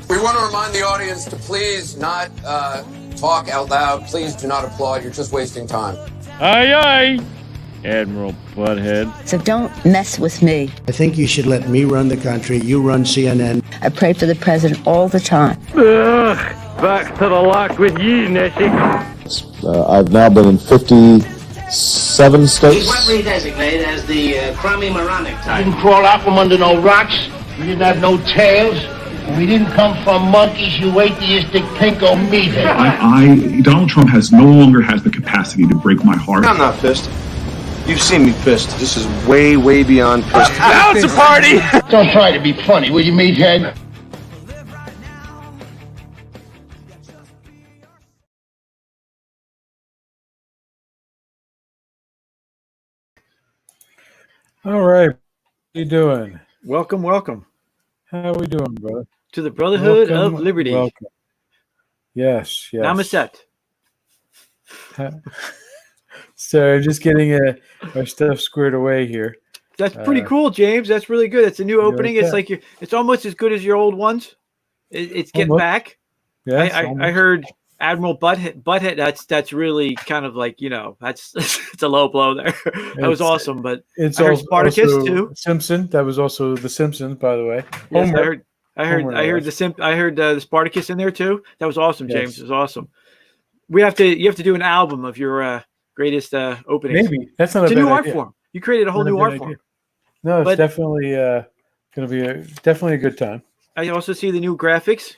We want to remind the audience to please not talk out loud. Please do not applaud. You're just wasting time. Aye, aye, Admiral Butthead. So don't mess with me. I think you should let me run the country. You run CNN. I pray for the president all the time. Ugh, back to the lock with you, Nessie. I've now been in 57 states. He's what we designate as the crummy moronic type. You didn't crawl out from under no rocks. You didn't have no tails. We didn't come from monkeys, you atheistic pinko meathead. Donald Trump no longer has the capacity to break my heart. I'm not pissed. You've seen me pissed. This is way, way beyond pissed. Now it's a party! Don't try to be funny, will you, meathead? All right. How you doing? Welcome, welcome. How are we doing, brother? To the Brotherhood of Liberty. Welcome. Yes, yes. Namaste. So just getting our stuff squared away here. That's pretty cool, James. That's really good. It's a new opening. Like it's like it's almost as good as your old ones. It's getting almost back. Yes, I heard Admiral Butthead. That's really kind of like, that's it's a low blow there. That was awesome. But it's I heard Spartacus also too. Simpson. That was also the Simpsons, by the way. Yes, I heard the Spartacus in there too. That was awesome, James. Yes. It was awesome. You have to do an album of your greatest openings. Maybe that's not it's a new bad art idea. form. You created a whole new art form. No, it's definitely going to be definitely a good time. I also see the new graphics.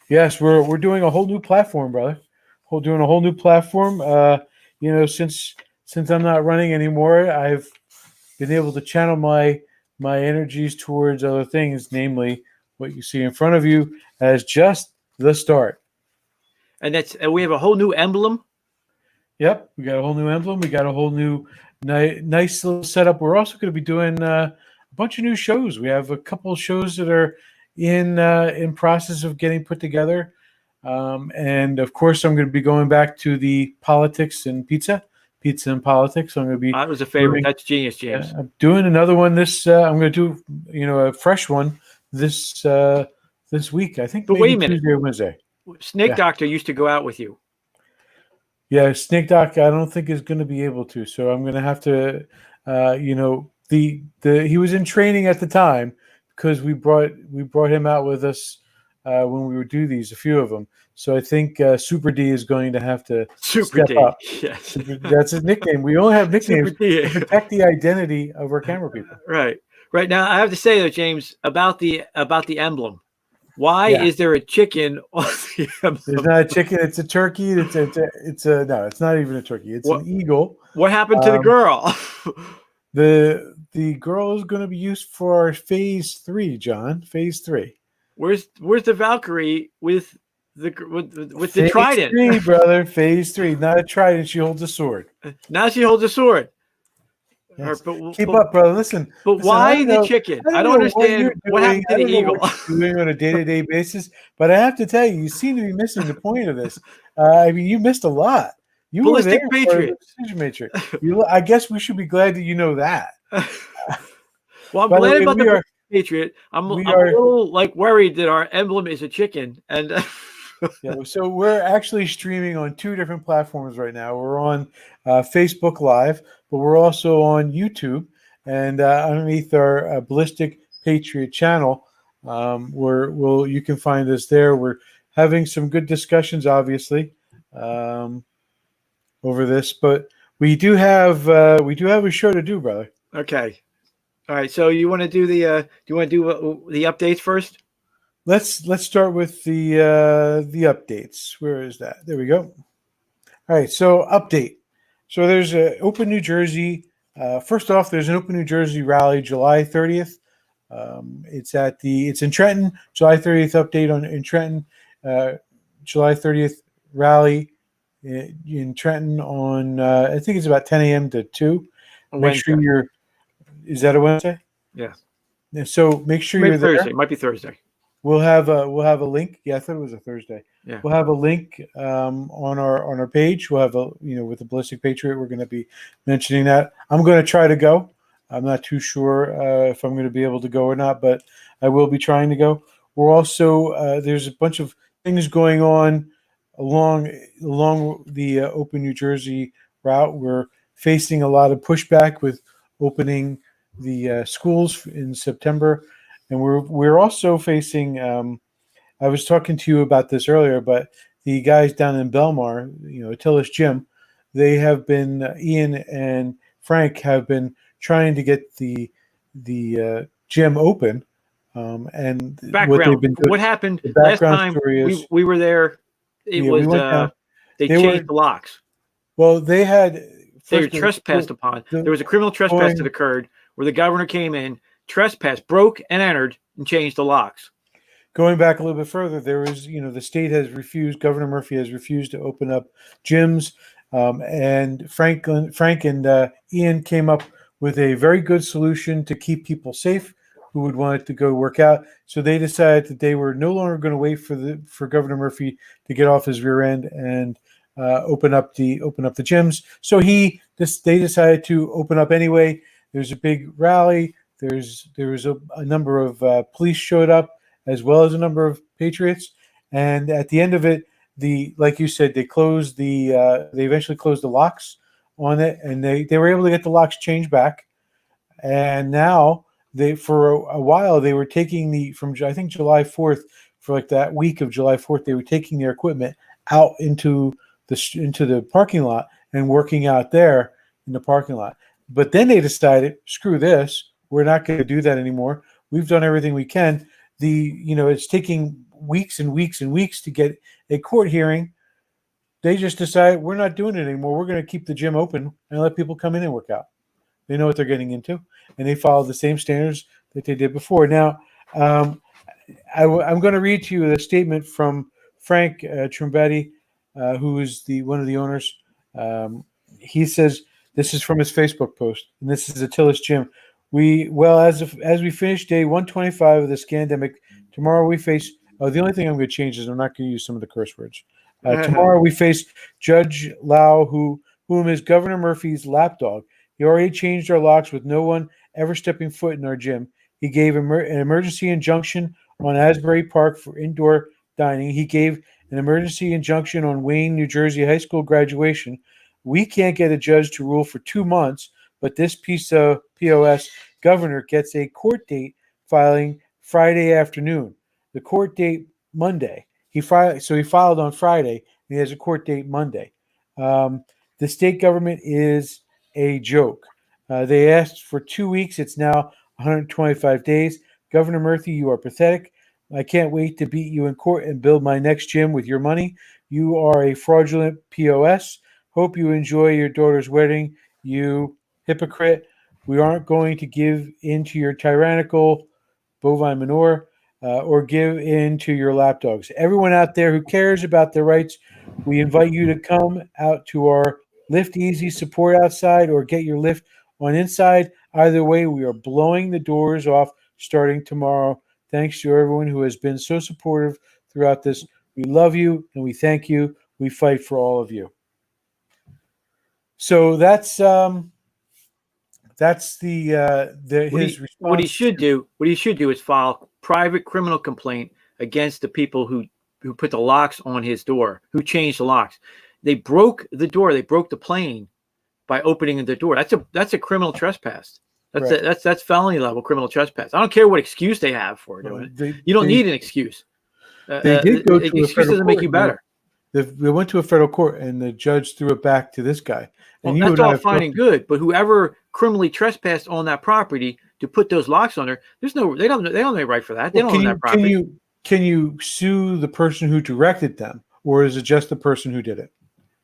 Yes, we're doing a whole new platform, brother. We're doing a whole new platform. Since I'm not running anymore, I've been able to channel my energies towards other things, namely what you see in front of you as just the start. And we have a whole new emblem. Yep, we got a whole new emblem. We got a whole new nice little setup. We're also going to be doing a bunch of new shows. We have a couple of shows that are in process of getting put together. And of course, I'm going to be going back to the politics and pizza and politics. So I'm going to be. That was a favorite. That's genius, James. I'm doing another one. I'm going to do a fresh one this week. I think. But wait a minute, Tuesday or Wednesday. Snake Doctor used to go out with you. Yeah, Snake Doc, I don't think is going to be able to. So I'm going to have to, he was in training at the time because we brought him out with us when we would do these, a few of them. So I think Super D is going to have to step up. Yes. That's his nickname. We all have nicknames to protect the identity of our camera people. Right. Right now, I have to say though, James, about the emblem. Why is there a chicken on the emblem? There's not a chicken. It's a turkey. No, it's not even a turkey. It's an eagle. What happened to the girl? The girl is going to be used for our phase 3, John. Phase 3. Where's the Valkyrie with the trident? Phase 3, brother. Phase 3. Not a trident. She holds a sword. Now she holds a sword. Yes. Keep up, brother. Listen. Why the chicken? I don't understand what happened to the eagle. What you're doing on a day-to-day basis, but I have to tell you, you seem to be missing the point of this. I mean, you missed a lot. You Ballistic were there Patriot. Decision Matrix. I guess we should be glad that you know that. Well, I'm glad about the Patriot. I'm a little worried that our emblem is a chicken, and so we're actually streaming on 2 different platforms right now. We're on Facebook Live, but we're also on YouTube, and underneath our Ballistic Patriot channel, you can find us there. We're having some good discussions, obviously, over this, but we do have a show to do, brother. Okay, all right. So you want to do the updates first? Let's start with the updates. Where is that? There we go. All right. So update. So there's an Open New Jersey. First off, there's an Open New Jersey rally July 30th. It's in Trenton. July 30th update in Trenton. July 30th rally in Trenton on I think it's about 10 a.m. to 2. Make sure is that a Wednesday? Yeah. So make sure you're there. Thursday. It might be Thursday. We'll have a link. Yeah, I thought it was a Thursday. Yeah. We'll have a link on our page. We'll have with the Ballistic Patriot, we're going to be mentioning that. I'm going to try to go. I'm not too sure if I'm going to be able to go or not, but I will be trying to go. we're also there's a bunch of things going on along the Open New Jersey route. We're facing a lot of pushback with opening the schools in September, and we're also facing. I was talking to you about this earlier, but the guys down in Belmar, Tillis Gym, they have been Ian and Frank have been trying to get the gym open. And background. What happened last time we were there? It was they changed the locks. Well, they were trespassed upon. There was a criminal trespass that occurred where the governor came in, trespassed, broke and entered, and changed the locks. Going back a little bit further, there was, the state has refused, Governor Murphy has refused to open up gyms. And Frank and Ian came up with a very good solution to keep people safe who would want to go work out. So they decided that they were no longer going to wait for Governor Murphy to get off his rear end and open up the gyms. So they decided to open up anyway. There's a big rally. There was a number of police showed up, as well as a number of patriots. And at the end of it, like you said, they eventually closed the locks on it, and they were able to get the locks changed back. And now for a while they were taking from I think July 4th, for like that week of July 4th, they were taking their equipment out into the parking lot and working out there in the parking lot. But then they decided, screw this, we're not going to do that anymore. We've done everything we can. It's taking weeks and weeks and weeks to get a court hearing. They just decided we're not doing it anymore. We're going to keep the gym open and let people come in and work out. They know what they're getting into, and they follow the same standards that they did before. Now, I'm going to read to you a statement from Frank Trombetti, who is one of the owners. He says, this is from his Facebook post, and this is Tillis Gym. As we finish day 125 of this scandemic, tomorrow we face. The only thing I'm going to change is I'm not going to use some of the curse words. Tomorrow we face Judge Lau, whom is Governor Murphy's lapdog. He already changed our locks with no one ever stepping foot in our gym. He gave an emergency injunction on Asbury Park for indoor dining. He gave an emergency injunction on Wayne, New Jersey high school graduation. We can't get a judge to rule for 2 months, but this piece of POS governor gets a court date filing Friday afternoon. The court date Monday. He filed on Friday, and he has a court date Monday. The state government is a joke. They asked for 2 weeks. It's now 125 days. Governor Murphy, you are pathetic. I can't wait to beat you in court and build my next gym with your money. You are a fraudulent POS. Hope you enjoy your daughter's wedding, you hypocrite. We aren't going to give in to your tyrannical bovine manure or give in to your lapdogs. Everyone out there who cares about their rights, we invite you to come out to our Lift Easy support outside or get your lift on inside. Either way, we are blowing the doors off starting tomorrow. Thanks to everyone who has been so supportive throughout this. We love you and we thank you. We fight for all of you. So that's his response. What he should do is file private criminal complaint against the people who put the locks on his door, who changed the locks. They broke the door. They broke the plane by opening the door. That's a criminal trespass. That's felony level criminal trespass. I don't care what excuse they have for doing it. You don't need an excuse. They did go to excuse doesn't make you better. They went to a federal court, and the judge threw it back to this guy. And that's all fine and good, but whoever criminally trespassed on that property to put those locks on there, they don't have any right for that. They don't own that property. Can you sue the person who directed them, or is it just the person who did it?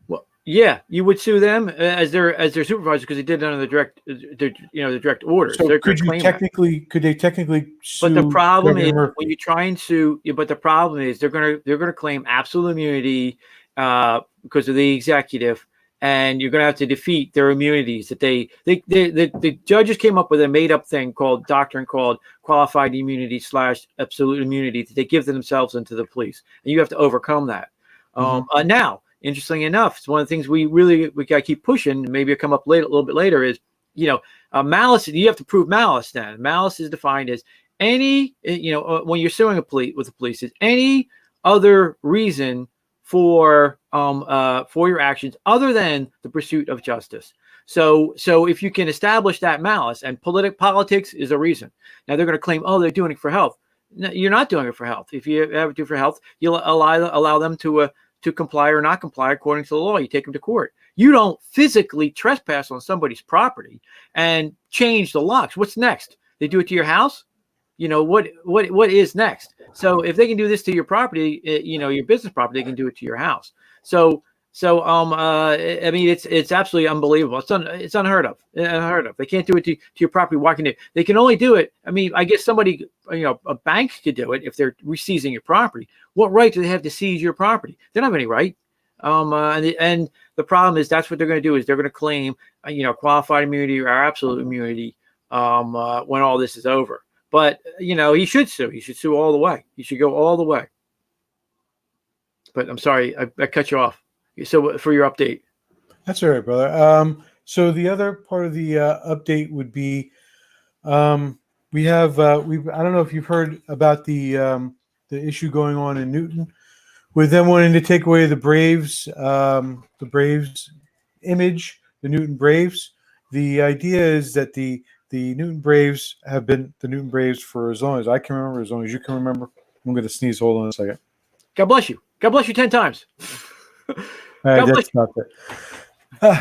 Well, yeah, you would sue them as their supervisor because they did it under the direct orders. So could they technically sue? But the problem is when you try and sue, but the problem is they're gonna claim absolute immunity because of the executive. And you're going to have to defeat their immunities that the judges came up with a made up thing called qualified immunity / absolute immunity that they give to themselves and to the police. And you have to overcome that. Now, interestingly enough, it's one of the things we got to keep pushing. Maybe it'll come up a little bit later is, malice. You have to prove malice then. Malice is defined as any, when you're suing with the police, is any other reason for your actions other than the pursuit of justice. So if you can establish that malice, and politics is a reason. Now they're going to claim, oh, they're doing it for health. No, you're not doing it for health. If you ever do it for health, you'll allow them to comply or not comply according to the law. You take them to court. You don't physically trespass on somebody's property and change the locks. What's next? They do it to your house? What is next? So if they can do this to your property, your business property, they can do it to your house. I mean, it's absolutely unbelievable. It's unheard of. They can't do it to your property. Why can they can only do it? I mean, I guess somebody, a bank could do it if they're seizing your property. What right do they have to seize your property? They don't have any right. And the problem is that's what they're going to do is they're going to claim, qualified immunity or absolute immunity when all this is over. But he should sue. He should sue all the way. He should go all the way. But I'm sorry, I cut you off. So for your update. That's all right, brother. So the other part of the update would be we have I don't know if you've heard about the issue going on in Newton with them wanting to take away the Braves image, the Newton Braves. The idea is that the Newton Braves have been the Newton Braves for as long as I can remember, as long as you can remember. I'm going to sneeze. Hold on a second. God bless you. God bless you 10 times. That stopped it.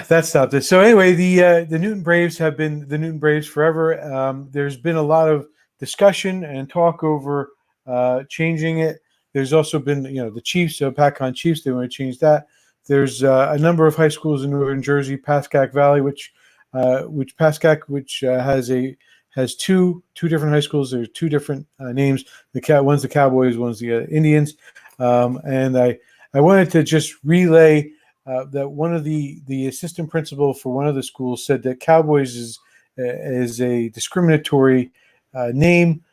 That stopped it. So anyway, the Newton Braves have been the Newton Braves forever. There's been a lot of discussion and talk over changing it. There's also been, the Chiefs, Pac-On Chiefs, they want to change that. There's a number of high schools in northern Jersey, Pascack Valley, which has two different high schools. There's two different names. One's the Cowboys, one's the Indians. And I wanted to just relay that one of the assistant principal for one of the schools said that Cowboys is a discriminatory name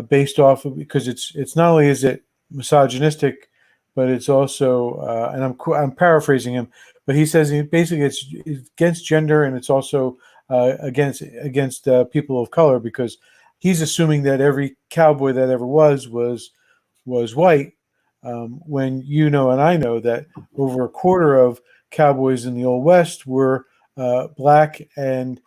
based off of, because it's not only is it misogynistic, but it's also and I'm paraphrasing him, but he says basically it's against gender, and it's also against people of color, because he's assuming that every cowboy that ever was white. When and I know that over a quarter of cowboys in the Old West were black, and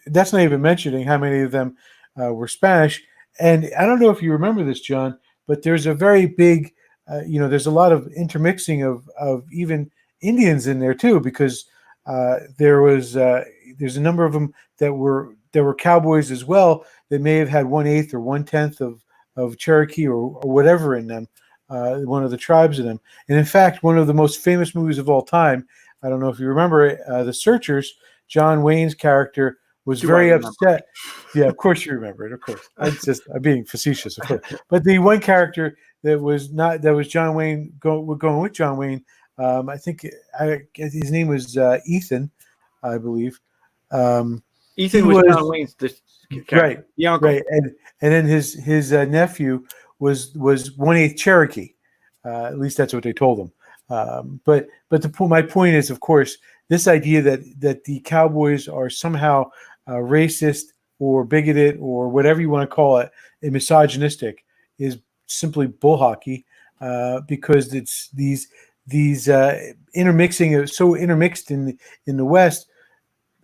that's not even mentioning how many of them were Spanish. And I don't know if you remember this, John, but there's a very big, there's a lot of intermixing of even Indians in there too, because there's a number of them that were cowboys as well that may have had 1/8 or 1/10 of Cherokee or whatever in them. One of the tribes of them. And in fact, one of the most famous movies of all time, I don't know if you remember it, The Searchers, John Wayne's character was very upset. Yeah, of course you remember it, of course. I'm being facetious, of course. But the one character that was John Wayne, going with John Wayne, I think his name was Ethan, I believe. Ethan was John Wayne's character. Right, the uncle. Right. And then his nephew was 1/8 Cherokee. At least that's what they told him. But my point is, of course, this idea that the Cowboys are somehow racist or bigoted or whatever you want to call it, and misogynistic, is simply bull hockey, because it's these intermixing, so intermixed in the West.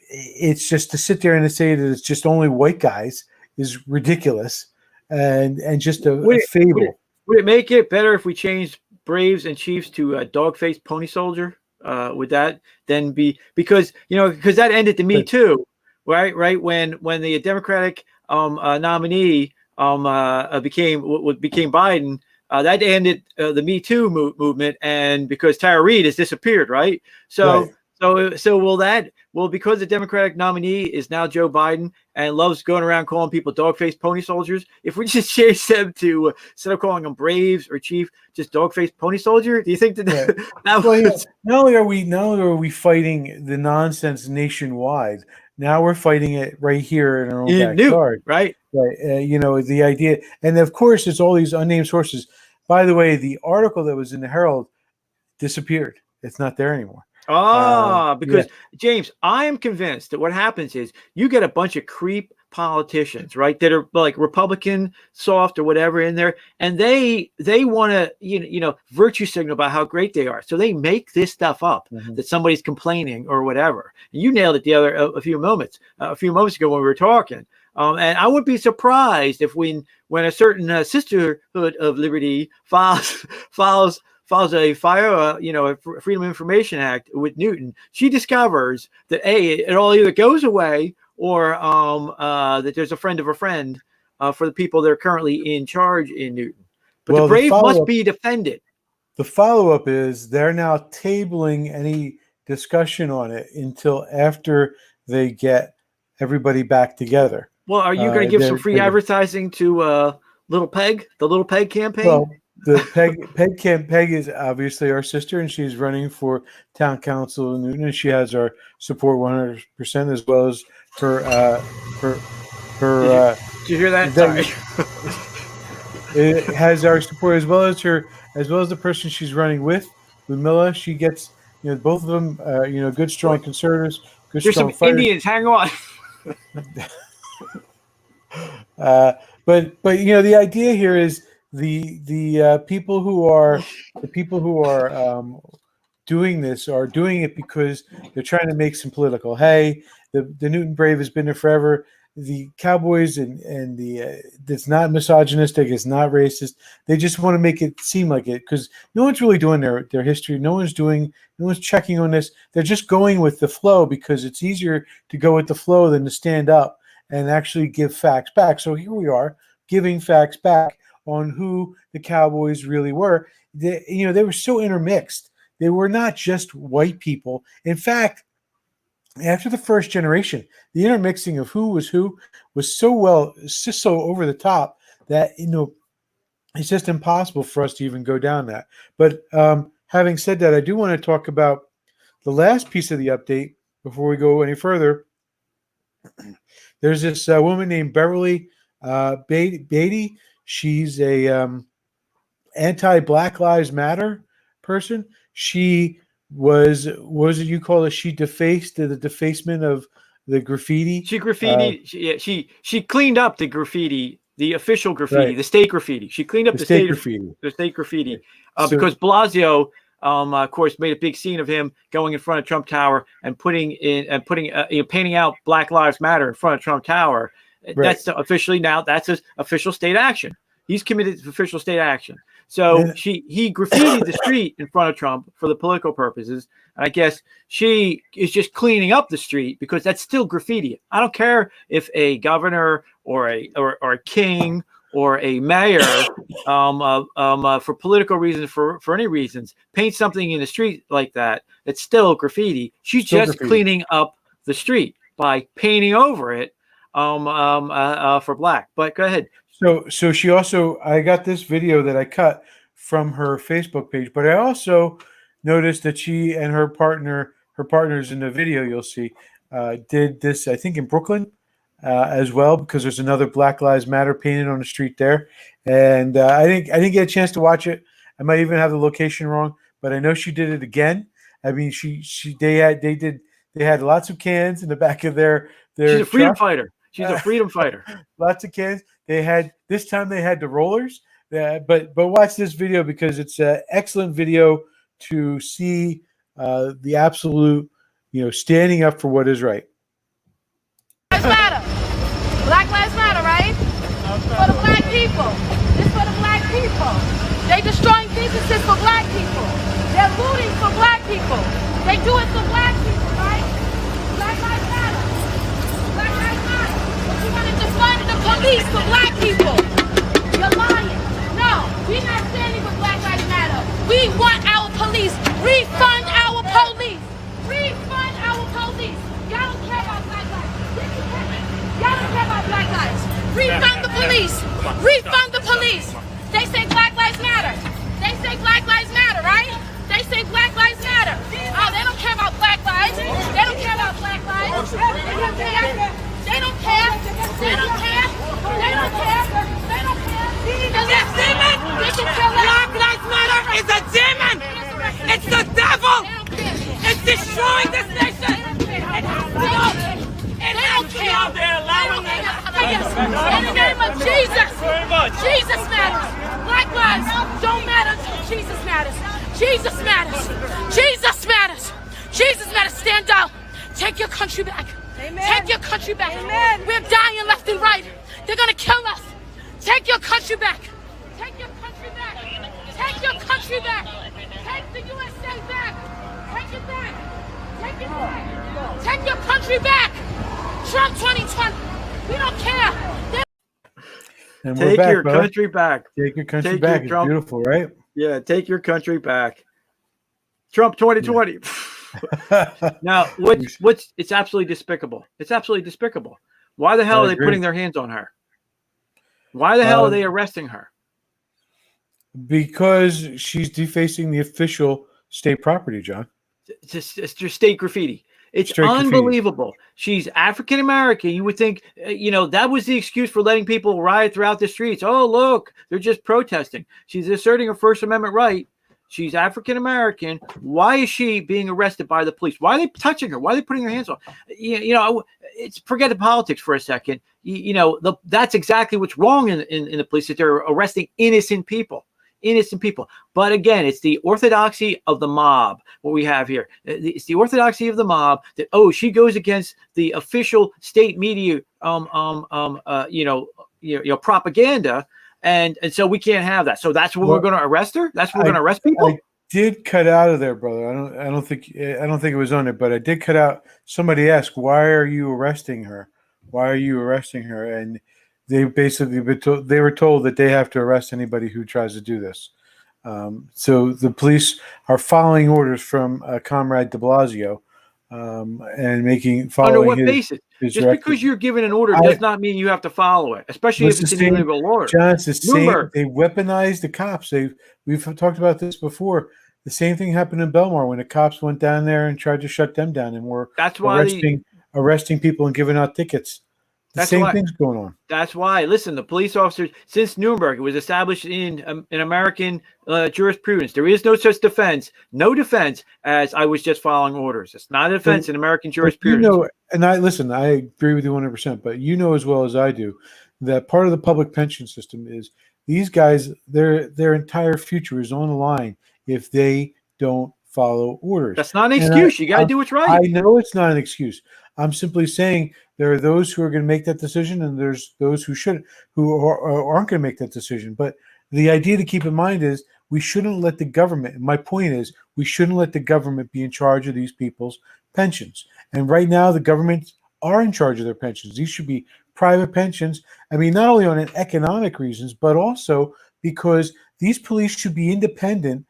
It's just to sit there and to say that it's just only white guys is ridiculous. And just a fable. Would it make it better if we changed Braves and Chiefs to dog-faced pony soldier? Would that then be because that ended the Me Too, right? Right when the Democratic nominee became Biden, that ended the Me Too movement, and because Tara Reid has disappeared, right? So. Right. So because the Democratic nominee is now Joe Biden and loves going around calling people dog-faced pony soldiers, if we just change them to, instead of calling them Braves or Chief, just dog-faced pony soldier, do you think that not only are we fighting the nonsense nationwide, now we're fighting it right here in our own backyard, right? Right. The idea, and of course, it's all these unnamed sources. By the way, the article that was in the Herald disappeared. It's not there anymore. Because James, I am convinced that what happens is you get a bunch of creep politicians, right? That are like Republican soft or whatever in there, and they want to virtue signal about how great they are. So they make this stuff up that somebody's complaining or whatever. And you nailed it a few moments ago when we were talking. And I wouldn't be surprised if when a certain Sisterhood of Liberty files a Freedom of Information Act with Newton, she discovers that it all either goes away or that there's a friend of a friend for the people that are currently in charge in Newton. But the brave must be defended. The follow-up is they're now tabling any discussion on it until after they get everybody back together. Well, are you going to give some free advertising to Little Peg, the Little Peg campaign? Well, the Peg is obviously our sister, and she's running for town council in Newton, and she has our support 100%, as well as her. Did you hear that? Sorry. It has our support as well as the person she's running with Mila. She gets, both of them, good, strong conservatives, good, There's strong some fighters. Indians. Hang on. But the idea here is the people who are doing this are doing it because they're trying to make some political hay. The Newton Brave has been there forever. The Cowboys and it's not misogynistic, it's not racist. They just want to make it seem like it because no one's really doing their history. No one's checking on this. They're just going with the flow because it's easier to go with the flow than to stand up and actually give facts back. So here we are giving facts back on who the Cowboys really were. They were so intermixed. They were not just white people. In fact, after the first generation, the intermixing of who was just so over the top that it's just impossible for us to even go down that. But having said that, I do want to talk about the last piece of the update before we go any further. There's this woman named Beverly Beatty. She's a anti-Black Lives Matter person. She was, what was it you call it? She defaced the defacement of the graffiti. She graffiti. She cleaned up the graffiti, the official graffiti, right. The state graffiti. She cleaned up the state graffiti. The state graffiti because Blasio, of course, made a big scene of him going in front of Trump Tower and painting out Black Lives Matter in front of Trump Tower. Right. That's that's his official state action. He's committed to official state action. So he graffitied the street in front of Trump for the political purposes. And I guess she is just cleaning up the street because that's still graffiti. I don't care if a governor or a king or a mayor, for political reasons, for any reasons, paint something in the street like that. It's still graffiti. She's still just graffiti. Cleaning up the street by painting over it for black. But go ahead. So she also, I got this video that I cut from her Facebook page, but I also noticed that she and her partners in the video you'll see did this, I think, in Brooklyn as well, because there's another Black Lives Matter painted on the street there, and I didn't get a chance to watch it. I might even have the location wrong, but I know she did it again. I mean, they had lots of cans in the back of their She's a freedom fighter. She's a freedom fighter. Lots of cans. This time they had the rollers. But watch this video because it's an excellent video to see the absolute, standing up for what is right. Lives matter. Black lives matter, right? For the black people. It's for the black people. They destroying businesses for black people. They're looting for black people. They do it for black people, right? Black lives matter. Black lives matter. But you want to defund the police for black people. You're lying. No, we're not standing with Black Lives Matter. We want our police. Refund our police. Refund our police. Y'all don't care about black lives. Y'all don't care about black lives. Refund the police. Refund the police. They say Black Lives Matter. They say Black Lives Matter, right? They say Black Lives Matter. Oh, they don't care about black lives. They don't care about black lives. They don't care. They don't care. They don't care. They don't care. They don't care. It's a demon. Black Lives Matter is a demon. It's the devil. It's destroying this nation. It has to go. They don't care. They're allowing it. Jesus matters. Jesus matters. Jesus matters. Stand up. Take your country back. Amen. Take your country back. Amen. We're dying left and right. They're gonna kill us. Take your country back. Take your country back. Take your country back. Take the USA back. Take it back. Take it back. Take your country back. Trump 2020. We don't care. And take back, your brother. country back. Take your country back. It's beautiful, right? Yeah, take your country back. Trump 2020. Yeah. Now, what's it's absolutely despicable. It's absolutely despicable. Why the hell are they putting their hands on her? Why the hell are they arresting her? Because she's defacing the official state property, John. It's just state graffiti. It's Straight unbelievable. Graffiti. She's African American. You would think, that was the excuse for letting people riot throughout the streets. Oh, look, they're just protesting. She's asserting her First Amendment right. She's African American. Why is she being arrested by the police? Why are they touching her? Why are they putting their hands on? It's forget the politics for a second. That's exactly what's wrong in the police, that they're arresting innocent people. Innocent people. But again, it's the orthodoxy of the mob, what we have here. It's the orthodoxy of the mob that, she goes against the official state media, propaganda. And so we can't have that. So that's what we're going to arrest her. That's what we're going to arrest people. I did cut out of there, brother. I don't think it was on it, but I did cut out. Somebody asked, "Why are you arresting her? Why are you arresting her?" And they basically were told that they have to arrest anybody who tries to do this. So the police are following orders from Comrade De Blasio, and following under what basis? Just directive. Because you're given an order does not mean you have to follow it, especially if it's an illegal order. John, it's the same. They weaponized the cops. We've talked about this before. The same thing happened in Belmar when the cops went down there and tried to shut them down, and were arresting people and giving out tickets. The same thing's going on. That's why. Listen, the police officers, since Nuremberg, it was established in American jurisprudence. There is no such defense, as I was just following orders. It's not a defense in American jurisprudence. I agree with you 100%, but as well as I do that part of the public pension system is these guys, their entire future is on the line if they don't follow orders. That's not an excuse. You got to do what's right. I know it's not an excuse. I'm simply saying there are those who are going to make that decision, and there's those who aren't going to make that decision. But the idea to keep in mind is we shouldn't let the government. My point is we shouldn't let the government be in charge of these people's pensions. And right now, the governments are in charge of their pensions. These should be private pensions. I mean, not only on an economic reasons, but also because these police should be independent,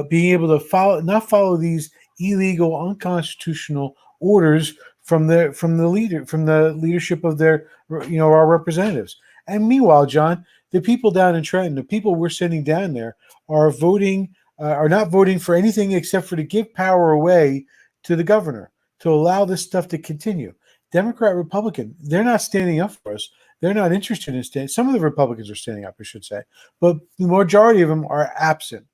being able to not follow these illegal, unconstitutional orders from the leadership of our representatives. And meanwhile, John, the people down in Trenton, the people we're sending down there are not voting for anything except for to give power away to the governor, to allow this stuff to continue. Democrat, Republican, they're not standing up for us. They're not interested in standing. Some of the Republicans are standing up, I should say, but the majority of them are absent.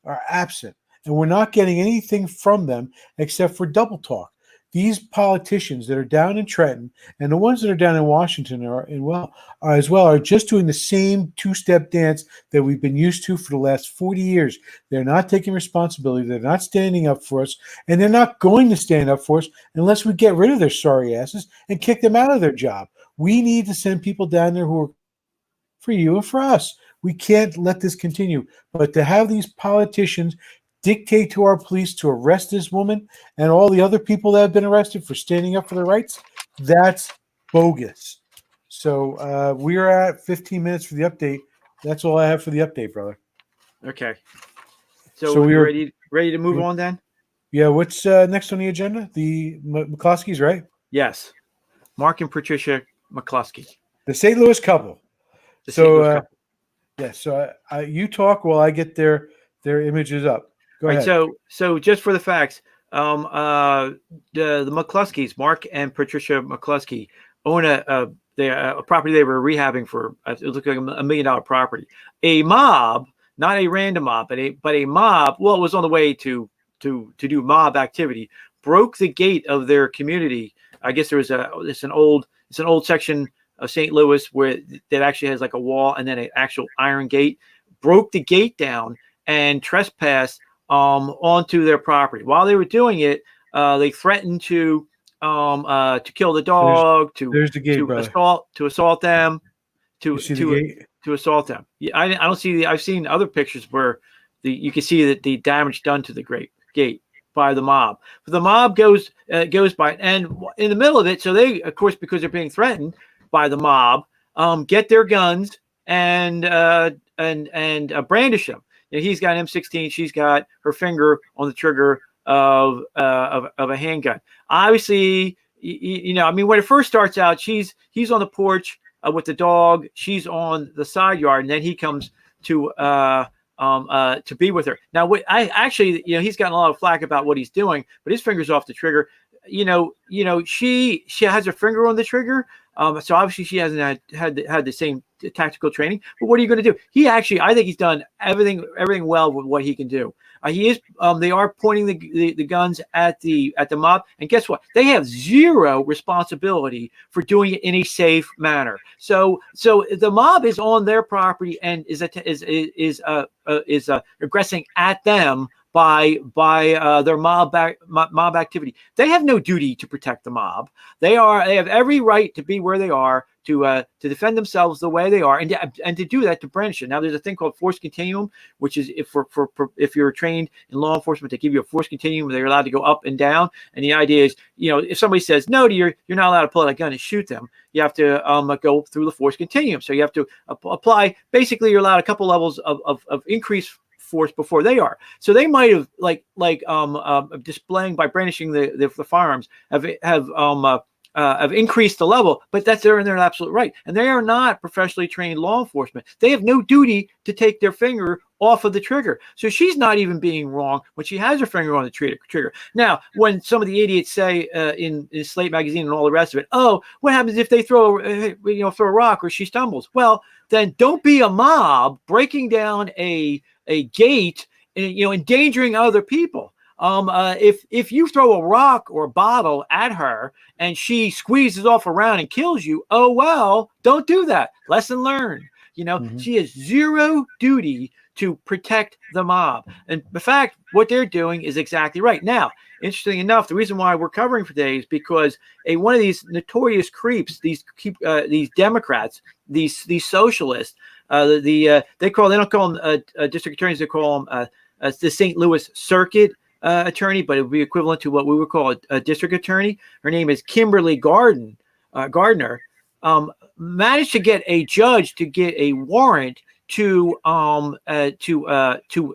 And we're not getting anything from them except for double talk. These politicians that are down in Trenton and the ones that are down in Washington are just doing the same two-step dance that we've been used to for the last 40 years. They're not taking responsibility. They're not standing up for us, and they're not going to stand up for us unless we get rid of their sorry asses and kick them out of their job. We need to send people down there who are for you and for us. We can't let this continue. But to have these politicians dictate to our police to arrest this woman and all the other people that have been arrested for standing up for their rights, that's bogus. So we are at 15 minutes for the update. That's all I have for the update, brother. Okay. So we're ready to move on then? Yeah. What's next on the agenda? The McCloskeys, right? Yes. Mark and Patricia McCloskey. The St. Louis couple. So you talk while I get their images up. Go ahead. So just for the facts, the McCloskeys, Mark and Patricia McCloskey, own a property they were rehabbing for. It looked like $1 million property. A mob, not a random mob, but a mob. Well, it was on the way to do mob activity. Broke the gate of their community. I guess there was an old section of St. Louis where that actually has like a wall and then an actual iron gate. Broke the gate down and trespassed onto their property. While they were doing it, they threatened to kill the dog, there's the gate, to assault them, to assault them. Yeah, I don't see I've seen other pictures where you can see that the damage done to the gate by the mob. But the mob goes by, and in the middle of it, so they, of course, because they're being threatened by the mob, get their guns and brandish them. You know, he's got an M16. She's got her finger on the trigger of a handgun. Obviously, I mean, when it first starts out, he's on the porch with the dog. She's on the side yard, and then he comes to be with her. Now, he's gotten a lot of flack about what he's doing, but his finger's off the trigger. She has her finger on the trigger. So obviously she hasn't had the same tactical training. But what are you going to do? I think he's done everything well with what he can do. They are pointing the guns at the mob, and guess what? They have zero responsibility for doing it in a safe manner. So the mob is on their property and is aggressing at them by their mob activity. They have no duty to protect the mob. They have every right to be where they are, to defend themselves the way they are, and to do that, to brandish it. Now, there's a thing called force continuum, which is if you're trained in law enforcement, they give you a force continuum where they're allowed to go up and down. And the idea is, if somebody says no to you, you're not allowed to pull out a gun and shoot them. You have to go through the force continuum. So you have to apply. Basically, you're allowed a couple levels of increased force before they are. So they might have displaying by brandishing the firearms have increased the level, but they're in their absolute right. And they are not professionally trained law enforcement. They have no duty to take their finger off of the trigger. So she's not even being wrong when she has her finger on the trigger. Now, when some of the idiots say in Slate magazine and all the rest of it, oh, what happens if they throw a rock or she stumbles? Well, then don't be a mob breaking down a gate and endangering other people. If you throw a rock or a bottle at her and she squeezes off around and kills you, oh well, don't do that. Lesson learned. She has zero duty to protect the mob. And in fact, what they're doing is exactly right. Now, interesting enough, the reason why we're covering today is because one of these notorious creeps, these Democrats, these socialists, they don't call them district attorneys, they call them the St. Louis Circuit attorney, but it would be equivalent to what we would call a district attorney. Her name is Kimberly Gardner. Managed to get a judge to get a warrant to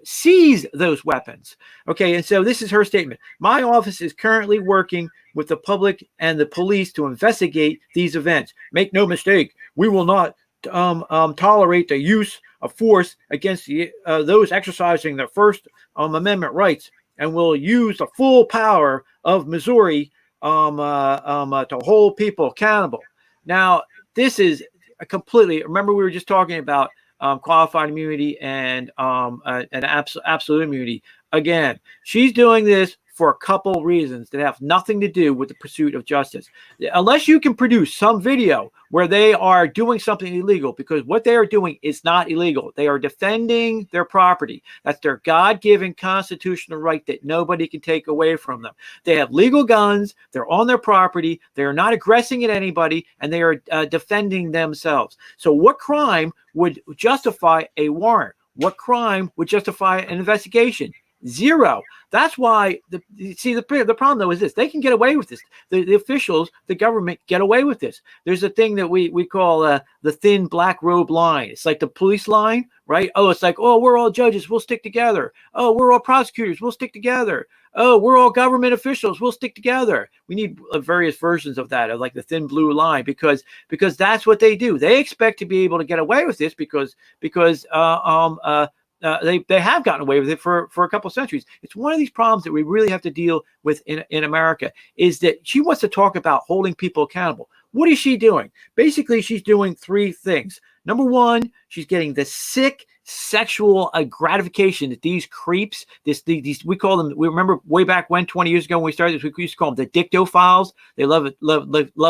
seize those weapons. Okay, and so this is her statement. My office is currently working with the public and the police to investigate these events. Make no mistake, we will not tolerate the use of force against those exercising their First Amendment rights, and will use the full power of Missouri to hold people accountable. Now, this is a completely. Remember, we were just talking about qualified immunity and absolute immunity. Again, she's doing this for a couple reasons that have nothing to do with the pursuit of justice. Unless you can produce some video where they are doing something illegal, because what they are doing is not illegal. They are defending their property. That's their God-given constitutional right that nobody can take away from them. They have legal guns. They're on their property. They are not aggressing at anybody, and they are defending themselves. So what crime would justify a warrant? What crime would justify an investigation? Zero. That's why the problem though is this: they can get away with this. The officials, the government, get away with this. There's a thing that we call the thin black robe line. It's like the police line, right? Oh, it's like, oh, we're all judges, we'll stick together. Oh, we're all prosecutors, we'll stick together. Oh, we're all government officials, we'll stick together. We need various versions of that, of like the thin blue line, because that's what they do. They expect to be able to get away with this because they have gotten away with it for a couple of centuries. It's one of these problems that we really have to deal with in America, is that she wants to talk about holding people accountable. What is she doing? Basically, she's doing three things. Number one, she's getting the sick sexual gratification that these creeps, these we call them. We remember way back when 20 years ago when we started this, we used to call them the dictophiles. They love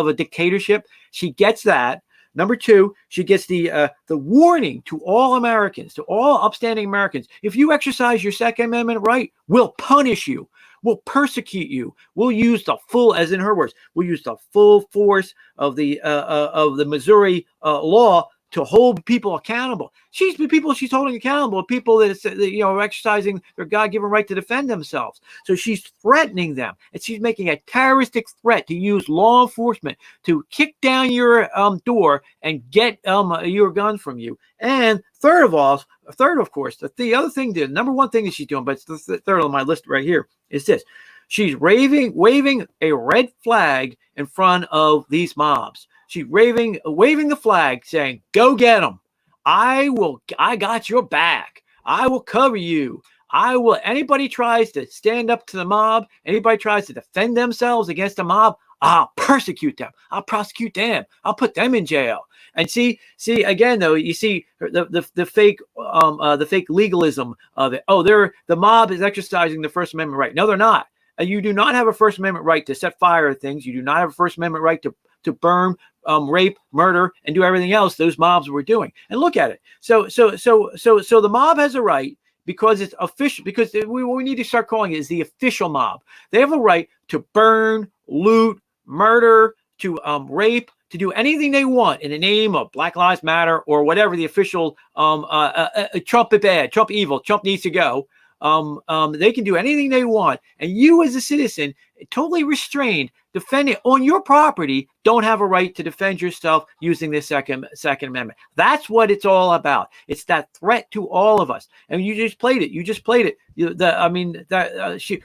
a dictatorship. She gets that. Number two, she gets the warning to all Americans, to all upstanding Americans. If you exercise your Second Amendment right, we'll punish you. We'll persecute you. We'll use the full, as in her words, we'll use the full force of the Missouri law to hold people accountable. The people she's holding accountable, people that are exercising their God-given right to defend themselves. So she's threatening them, and she's making a terroristic threat to use law enforcement to kick down your door and get your gun from you. And third, of course, the other thing, the number one thing that she's doing, but it's the third on my list right here, is this. She's waving a red flag in front of these mobs. She's waving the flag, saying, "Go get them. I got your back. I will cover you. Anybody tries to stand up to the mob, anybody tries to defend themselves against the mob, I'll persecute them. I'll prosecute them. I'll put them in jail." And see again, though, you see the fake legalism of it. Oh, the mob is exercising the First Amendment right. No, they're not. You do not have a First Amendment right to set fire to things. You do not have a First Amendment right to burn, rape, murder, and do everything else those mobs were doing. And look at it. So the mob has a right because it's official. Because what we need to start calling it is the official mob. They have a right to burn, loot, murder, to rape, to do anything they want in the name of Black Lives Matter or whatever the official Trump is bad, Trump evil, Trump needs to go. They can do anything they want, and you as a citizen, totally restrained, defending on your property, don't have a right to defend yourself using the Second Amendment. That's what it's all about. It's that threat to all of us. And you just played it.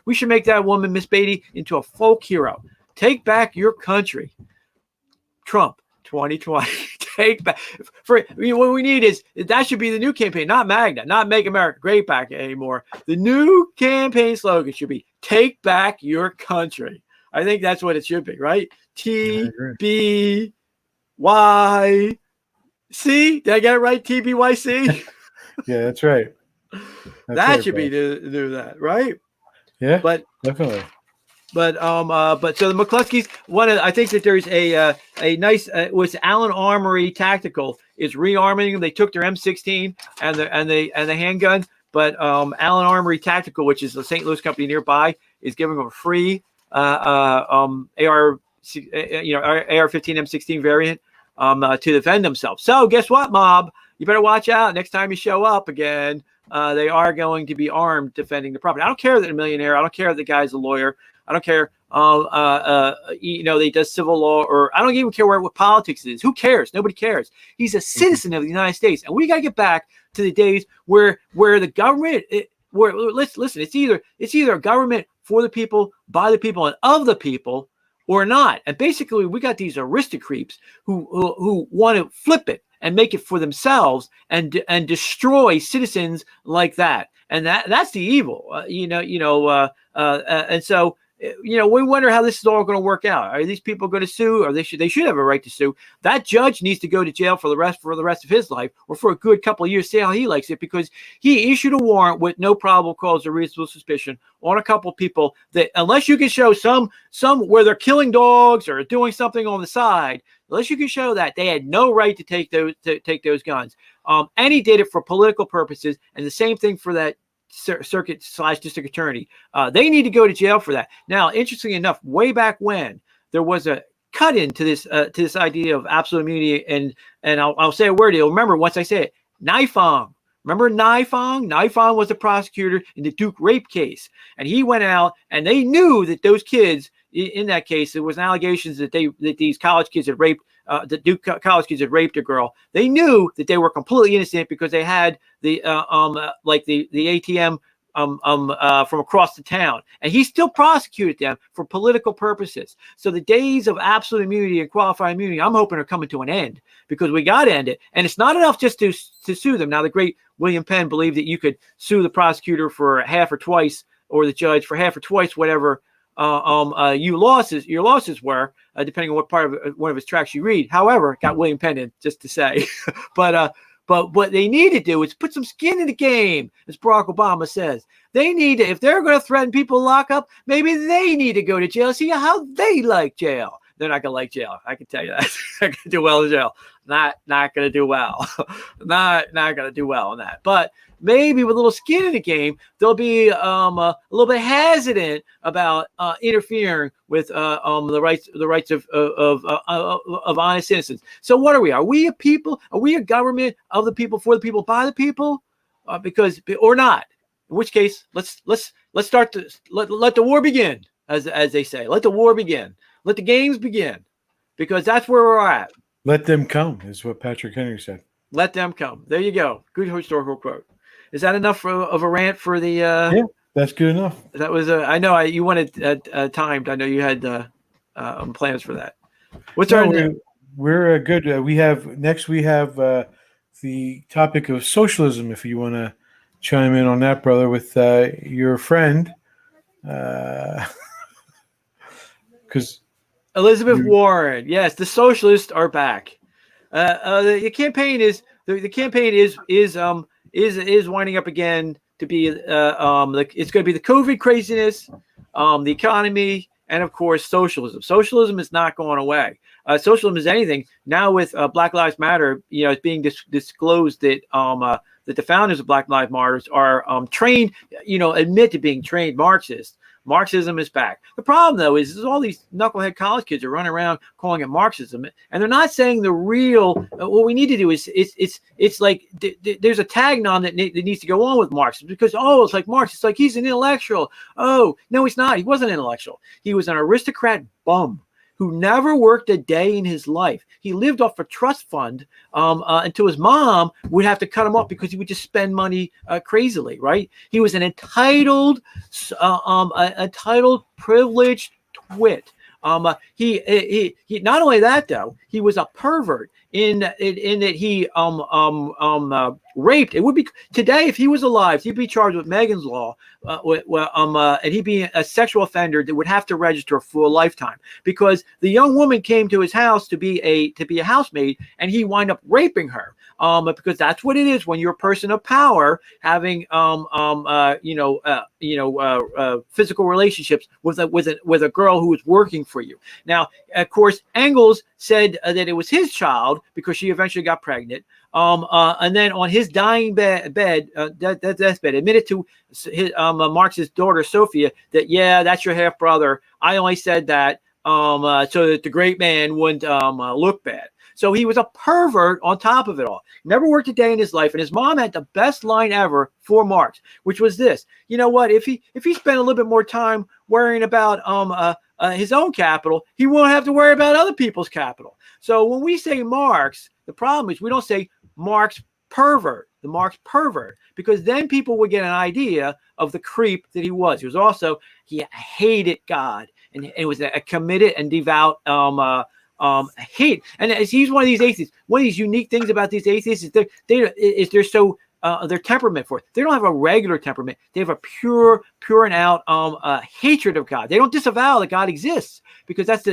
We should make that woman, Miss Beatty, into a folk hero. Take back your country, Trump 2020. Take back. What we need is that should be the new campaign, not MAGNA, not Make America Great Back anymore. The new campaign slogan should be "Take back your country." I think that's what it should be, right? TBYC. Did I get it right? TBYC. Yeah, that's right. That should be to do that, right? Yeah, but definitely. But so the McCluskeys, I think that there's a nice was Allen Armory Tactical is rearming them. They took their M16 and the handgun, but Allen Armory Tactical, which is a St. Louis company nearby, is giving them a free AR-15 M16 variant to defend themselves. So guess what, mob? You better watch out next time you show up again. They are going to be armed defending the property. I don't care that they're a millionaire. I don't care that the guy's a lawyer. I don't care. They does civil law, or I don't even care what politics is. Who cares? Nobody cares. He's a citizen of the United States, and we got to get back to the days where the government. Listen. It's either a government for the people, by the people, and of the people, or not. And basically, we got these aristocrats who want to flip it and make it for themselves and destroy citizens like that. And that's the evil, and so. We wonder how this is all going to work out. Are these people going to sue, or they should have a right to sue? That judge needs to go to jail for the rest of his life, or for a good couple of years. See how he likes it, because he issued a warrant with no probable cause or reasonable suspicion on a couple of people that, unless you can show some where they're killing dogs or doing something on the side, unless you can show that they had no right to take those guns, and he did it for political purposes, and the same thing for that circuit/district attorney. They need to go to jail for that. Now, interestingly enough, way back when, there was a cut into this idea of absolute immunity, and I'll say a word. You'll remember once I say it. Naifong. Remember Naifong? Naifong was the prosecutor in the Duke rape case, and he went out, and they knew that those kids in that case, there was allegations that these college kids had raped. The Duke college kids had raped a girl. They knew that they were completely innocent because they had the ATM from across the town, and he still prosecuted them for political purposes. So the days of absolute immunity and qualified immunity, I'm hoping, are coming to an end, because we got to end it. And it's not enough just to sue them. Now, the great William Penn believed that you could sue the prosecutor for half or twice, or the judge for half or twice, whatever your losses were, depending on what part of one of his tracks you read. However, got William Penn in, just to say. But what they need to do is put some skin in the game, as Barack Obama says. They need to, if they're going to threaten people to lock up, maybe they need to go to jail. See how they like jail. They're not going to like jail. I can tell you that. I can do well in jail. not going to do well. not going to do well on that. But maybe with a little skin in the game, they'll be a little bit hesitant about interfering with the rights of honest citizens. So what are we? Are we a people? Are we a government of the people, for the people, by the people? Because or not? In which case, let's start to let the war begin, as they say. Let the war begin. Let the games begin, because that's where we're at. Let them come is what Patrick Henry said. Let them come. There you go. Good historical quote. Is that enough of a rant for the? Yeah, that's good enough. That was I know you wanted timed. I know you had plans for that. What's we're good. We have the topic of socialism. If you want to chime in on that, brother, with your friend, because Elizabeth Warren. Yes, the socialists are back. The campaign is winding up again to be it's going to be the COVID craziness, the economy, and of course socialism. Socialism is not going away. Socialism is anything now with Black Lives Matter. It's being disclosed that that the founders of Black Lives Matter are trained. Admit to being trained Marxists. Marxism is back. The problem, though, is all these knucklehead college kids are running around calling it Marxism, and they're not saying the real. What we need to do is it's like there's a tag on that needs to go on with Marxism, because it's like Marx. It's like he's an intellectual. Oh no, he's not. He wasn't an intellectual. He was an aristocrat bum who never worked a day in his life. He lived off a trust fund until his mom would have to cut him off because he would just spend money crazily, right? He was an entitled, privileged twit. He not only that, though, he was a pervert in that he raped. It would be today, if he was alive, he'd be charged with Megan's Law, and he'd be a sexual offender that would have to register for a lifetime, because the young woman came to his house to be a housemaid, and he wound up raping her. Because that's what it is when you're a person of power, having physical relationships with a girl who was working for you. Now, of course, Engels said that it was his child because she eventually got pregnant. And then on his dying deathbed, admitted to his Marx's daughter Sophia that, yeah, that's your half brother. I only said that so that the great man wouldn't look bad. So he was a pervert on top of it all. Never worked a day in his life. And his mom had the best line ever for Marx, which was this: you know what? If he spent a little bit more time worrying about his own capital, he won't have to worry about other people's capital. So when we say Marx, the problem is we don't say Marx pervert, the Marx pervert, because then people would get an idea of the creep that he was. He hated God, and it was a committed and devout hate. And he's one of these atheists. One of these unique things about these atheists is they're so their temperament for it. They don't have a regular temperament. They have a pure and out hatred of God. They don't disavow that God exists, because if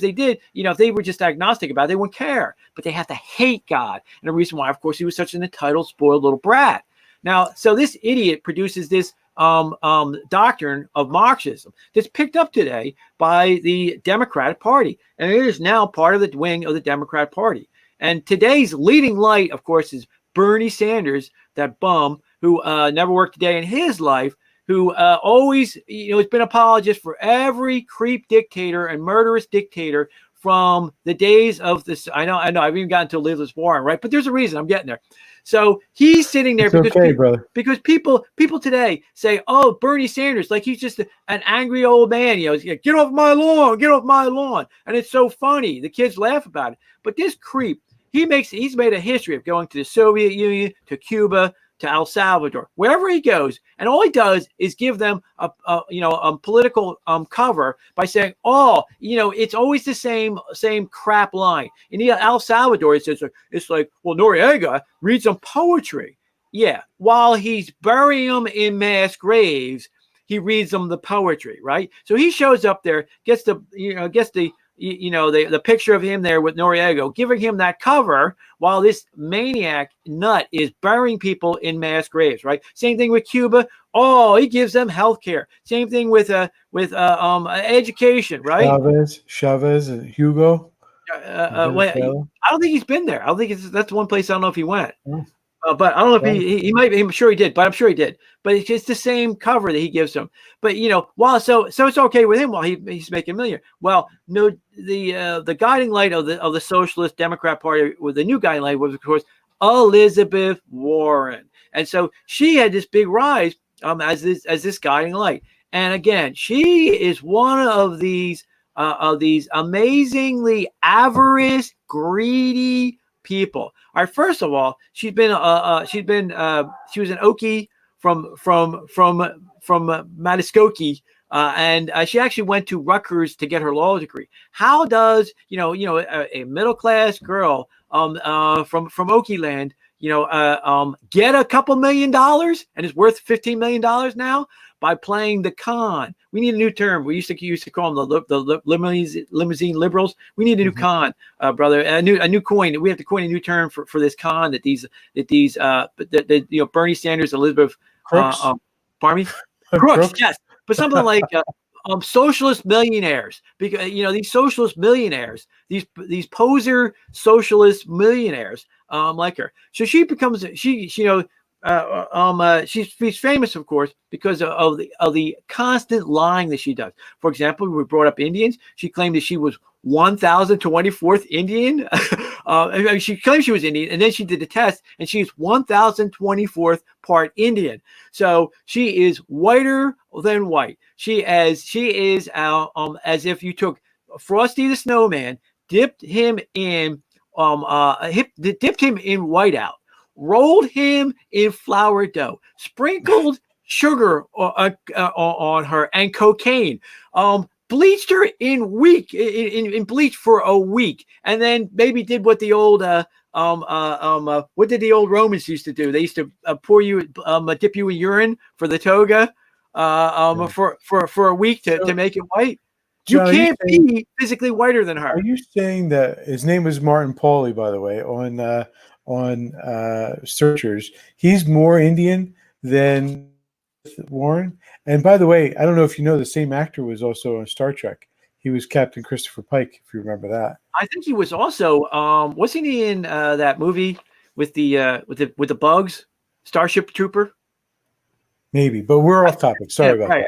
they did, if they were just agnostic about it, they wouldn't care. But they have to hate God, and the reason why, of course, he was such an entitled, spoiled little brat. Now, so this idiot produces this doctrine of Marxism that's picked up today by the Democratic Party, and it is now part of the wing of the Democratic Party. And today's leading light, of course, is Bernie Sanders, that bum who never worked a day in his life, who always, has been apologist for every creep dictator and murderous dictator from the days of this. I know, I've even gotten to Elizabeth Warren, right? But there's a reason I'm getting there. So he's sitting there because people today say, oh, Bernie Sanders, like he's just an angry old man. Get off my lawn. And it's so funny. The kids laugh about it. But this creep, he's made a history of going to the Soviet Union, to Cuba, to El Salvador, wherever he goes, and all he does is give them a political cover by saying, it's always the same crap line. In El Salvador, it says it's like, well, Noriega reads some poetry. Yeah, while he's burying them in mass graves, he reads them the poetry, right? So he shows up there, gets the picture of him there with Noriega, giving him that cover while this maniac nut is burying people in mass graves, right? Same thing with Cuba. Oh, he gives them health care. Same thing with education, right? Chavez and Hugo. Wait, I don't think he's been there. I don't think that's one place. I don't know if he went. But I don't know if he might. I'm sure he did. But I'm sure he did. But it's just the same cover that he gives him. But while so it's okay with him while he's making $1 million. Well, no, the guiding light of the Socialist Democrat Party, with the new guiding light, was of course Elizabeth Warren, and so she had this big rise as this guiding light. And again, she is one of these amazingly avarice, greedy people. All right, first of all, she was an Okie from Mataskokie, and she actually went to Rutgers to get her law degree. How does a middle class girl from Okie land get a couple $1 million and is worth $15 million now? By playing the con. We need a new term. We used to call them the limousine liberals. We need a new con, brother. A new coin. We have to coin a new term for this con that Bernie Sanders, Elizabeth Crooks. Pardon me? Crooks, yes. But something like socialist millionaires, because these socialist millionaires, these poser socialist millionaires, like her. So she becomes she's famous, of course, because of the constant lying that she does. For example, we brought up Indians. She claimed that she was 1,024th Indian. She claimed she was Indian, and then she did the test, and she's 1,024th part Indian. So she is whiter than white. She is as if you took Frosty the Snowman, dipped him in whiteout, rolled him in flour dough, sprinkled sugar on her and cocaine, bleached her in bleach for a week, and then maybe did what the old what did the old Romans used to do? They used to dip you in urine for the toga for a week to make it white. You can't be physically whiter than her. Are you saying that his name was Martin Pauly, by the way, on searchers? He's more Indian than Warren. And by the way, I don't know if you know, the same actor was also on Star Trek. He was Captain Christopher Pike, if you remember that. I think he was also wasn't he in that movie with the bugs, Starship Trooper? Maybe, but we're off topic. Sorry about that.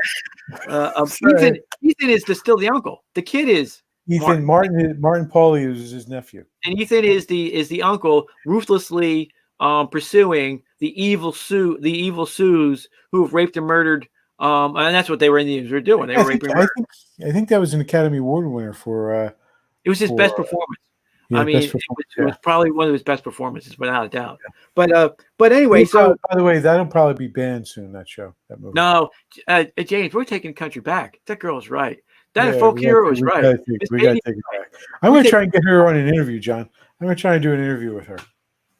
Ethan is still the uncle. The kid is Ethan. Martin Pauly is his nephew, and Ethan is the uncle, ruthlessly pursuing the evil Sioux who have raped and murdered. And that's what they were doing. They were raping. I think that was an Academy Award winner for. It was his best performance. Yeah, I mean, it was probably one of his best performances, without a doubt. Yeah. But anyway, so by the way, that'll probably be banned soon. That movie. No, James, we're taking country back. That girl's right. That folk hero is right. We got to take it back. I'm going to try and get her on an interview, John. I'm going to try and do an interview with her.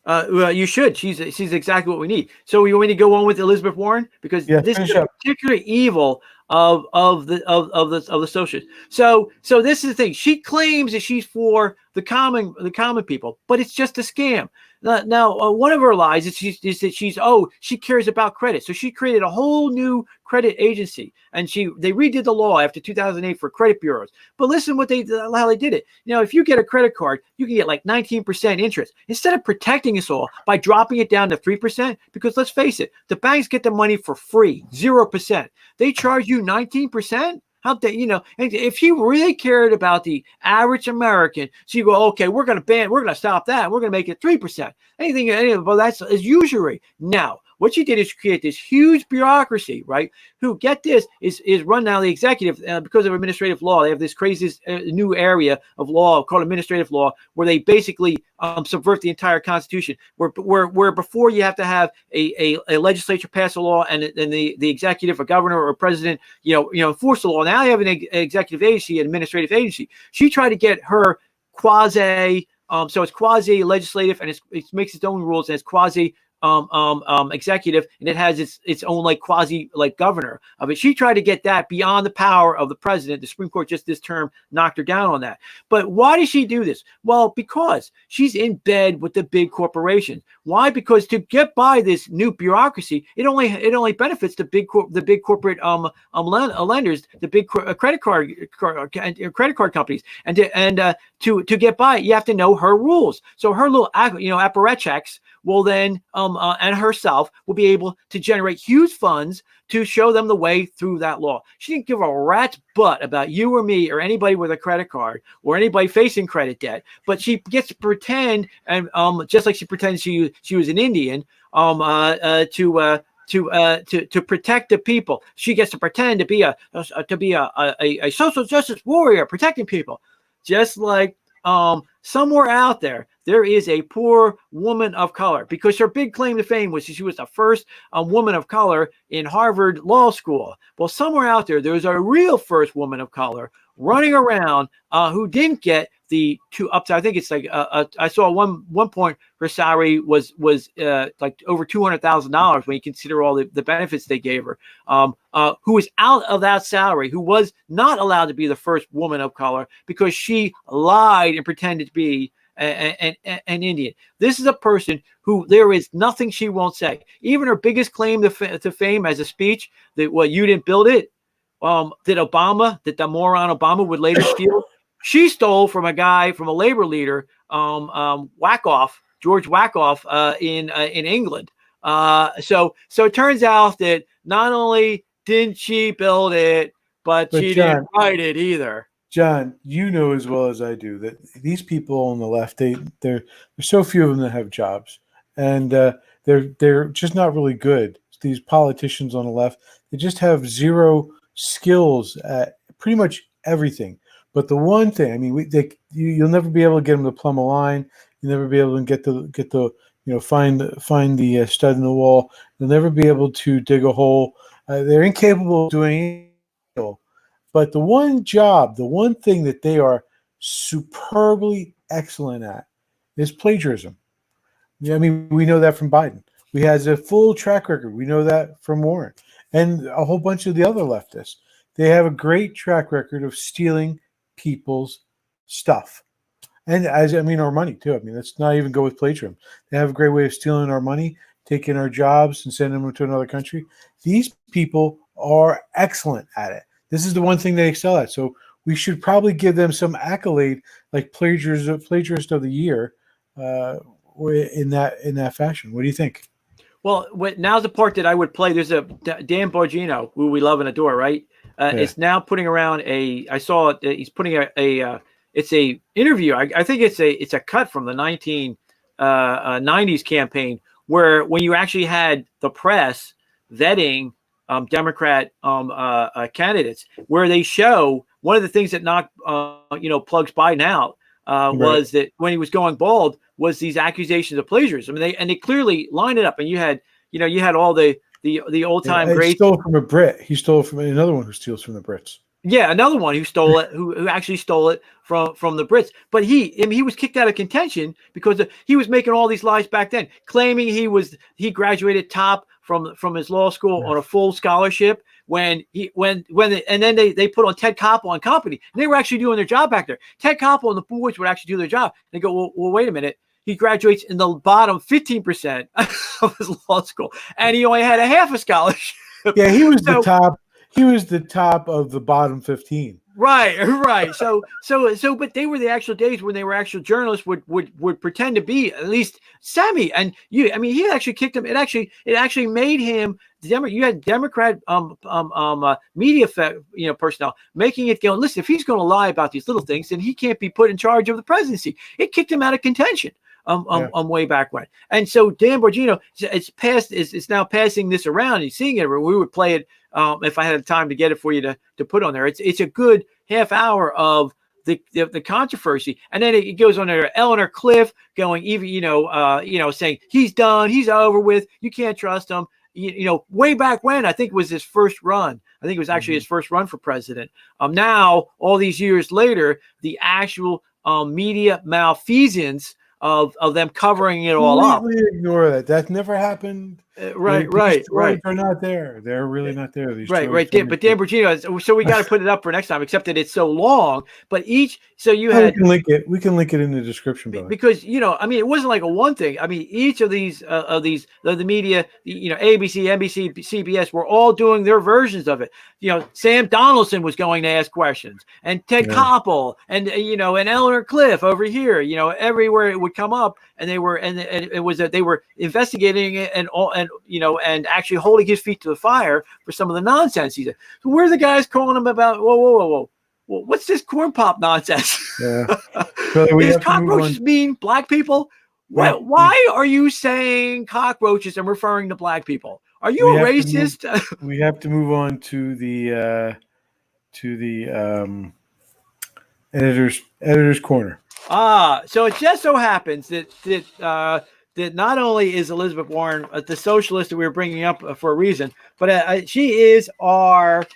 Well, you should. She's exactly what we need. So you want me to go on with Elizabeth Warren, because this is a particular evil of the socialists. So this is the thing. She claims that she's for the common people, but it's just a scam. Now, one of her lies is that she cares about credit. So she created a whole new credit agency, and they redid the law after 2008 for credit bureaus. But listen how they did it. If you get a credit card, you can get like 19% interest. Instead of protecting us all by dropping it down to 3%, because let's face it, the banks get the money for free, 0%. They charge you 19%. How they, and if you really cared about the average American, so you go, okay, we're going to stop that. We're going to make it 3%. Well, that's usury. Now, what you did is create this huge bureaucracy, right? Who, get this, is run now the executive because of administrative law. They have this crazy new area of law called administrative law, where they basically subvert the entire Constitution. Where before you have to have a legislature pass a law, and the executive, a governor or a president, enforce the law. Now you have an executive agency, an administrative agency. She tried to get her quasi. So it's quasi legislative, and it makes its own rules, and it's quasi executive, and it has its own like quasi like governor of it. She tried to get that beyond the power of the president. The Supreme Court just this term knocked her down on that. But why does she do this? Well, because she's in bed with the big corporations. Why? Because to get by this new bureaucracy, it only benefits the big corporate lenders, the big credit card companies, and to get by, you have to know her rules. So her little apparatchiks will then and herself will be able to generate huge funds to show them the way through that law. She didn't give a rat's butt about you or me or anybody with a credit card or anybody facing credit debt, but she gets to pretend, and just like she pretends she was an Indian, to protect the people. She gets to pretend to be a social justice warrior protecting people, just like somewhere out there is a poor woman of color, because her big claim to fame was she was the first woman of color in Harvard Law School. Well, somewhere out there's a real first woman of color running around who didn't get the I think it's like I saw one point her salary was like over $200,000 when you consider all the benefits they gave her. Who was out of that salary, who was not allowed to be the first woman of color because she lied and pretended to be an Indian. This is a person who there is nothing she won't say. Even her biggest claim to fame as a speech that you didn't build it, that the moron Obama would later steal. She stole from a labor leader, George Wackoff, in England. So it turns out that not only didn't she build it, but she didn't write it either. John, you know as well as I do that these people on the left, there's so few of them that have jobs, and they're just not really good. These politicians on the left, they just have zero skills at pretty much everything. But the one thing, I mean, you'll never be able to get them to plumb a line. You'll never be able to get the find the stud in the wall. You'll never be able to dig a hole. They're incapable of doing it. But the one thing that they are superbly excellent at is plagiarism. Yeah, I mean, we know that from Biden. He has a full track record. We know that from Warren and a whole bunch of the other leftists. They have a great track record of stealing people's stuff. And our money too. I mean, let's not even go with plagiarism. They have a great way of stealing our money, taking our jobs and sending them to another country. These people are excellent at it. This is the one thing they excel at. So we should probably give them some accolade, like plagiarist of the year, in that fashion. What do you think? Well, now's the part that I would play. There's a Dan Bongino, who we love and adore, right? Is now putting around I saw he's putting it's a interview. I think it's a cut from the 1990s campaign, where when you actually had the press vetting Democrat candidates, where they show one of the things that knocked plugs Biden out was that when he was going bald was these accusations of plagiarism. They clearly lined it up, and you had all the old time greats. He stole from a Brit. He stole from another one who steals from the Brits. Yeah, another one who stole it, who actually stole it from the Brits. But he was kicked out of contention because he was making all these lies back then, claiming he graduated top from his law school on a full scholarship. And then they put on Ted Koppel and company, and they were actually doing their job back there. Ted Koppel and the boys would actually do their job. And they go, well, wait a minute. He graduates in the bottom 15% of his law school, and he only had a half a scholarship. Yeah, he was the top. He was the top of the bottom 15. Right. So, but they were the actual days when they were actual journalists would pretend to be at least semi. And he actually kicked him. It actually made him. You had Democrat media personnel making it go. Listen, if he's going to lie about these little things, then he can't be put in charge of the presidency. It kicked him out of contention. Way back when. And so Dan Bongino is now passing this around and seeing it. We would play it if I had time to get it for you to put on there. It's a good half hour of the controversy, and then it goes on there. Eleanor Cliff going saying he's done, he's over with, you can't trust him. Way back when, I think it was his first run. I think it was actually his first run for president. Now all these years later, the actual media malfeasance of them covering it all up. Completely ignore that. That never happened. Right. These stories are not there. They're really not there. These Right. But Dan stories Bongino, so we got to put it up for next time, except that it's so long. But so you we had can link it. We can link it in the description below. because I mean, it wasn't like a one thing. I mean, each of these the media, ABC, NBC, CBS, were all doing their versions of it. Sam Donaldson was going to ask questions, and Ted Koppel, and and Eleanor Cliff over here. Everywhere it would come up, and they were it was that they were investigating it and actually holding his feet to the fire for some of the nonsense he said. So where are the guys calling him about? Whoa. Well, what's this corn pop nonsense? Yeah. Does cockroaches mean black people? Why are you saying cockroaches and referring to black people? Are you a racist? We have to move on to the editor's corner. So it just so happens that not only is Elizabeth Warren the socialist that we were bringing up for a reason, but she is our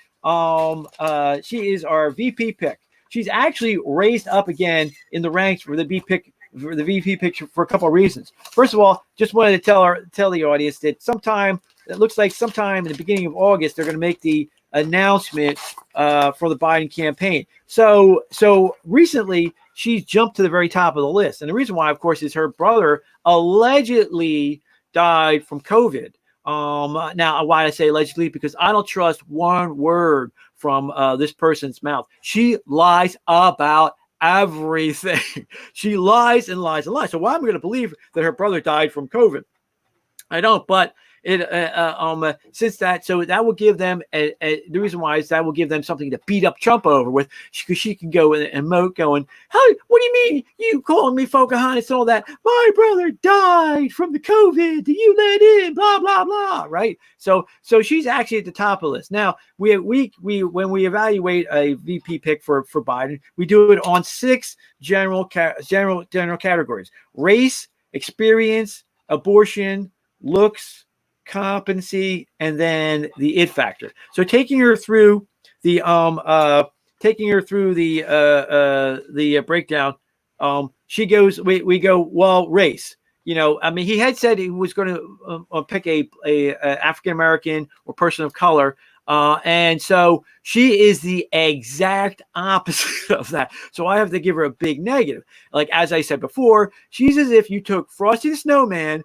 VP pick. She's actually raised up again in the ranks for the VP pick for a couple of reasons. First of all, just wanted to tell the audience that sometime in the beginning of August they're going to make the announcement for the Biden campaign. So recently she's jumped to the very top of the list, and the reason why, of course, is her brother allegedly died from COVID. Now, why I say allegedly? Because I don't trust one word from this person's mouth. She lies about everything. She lies and lies and lies. So why am I going to believe that her brother died from COVID? I don't, but since that, so that will give them the reason why is that will give them something to beat up Trump over with, because she can go and emote going, what do you mean you calling me Pocahontas and all that? My brother died from the COVID that you let in, blah blah blah, right? So she's actually at the top of the list. Now we when we evaluate a VP pick for Biden, we do it on 6 general categories: race, experience, abortion, looks, competency, and then the it factor. So taking her through the breakdown, she goes, we go, well, race. I mean, he had said he was going to pick a African American or person of color, and so she is the exact opposite of that. So I have to give her a big negative. Like as I said before, she's as if you took Frosty the Snowman,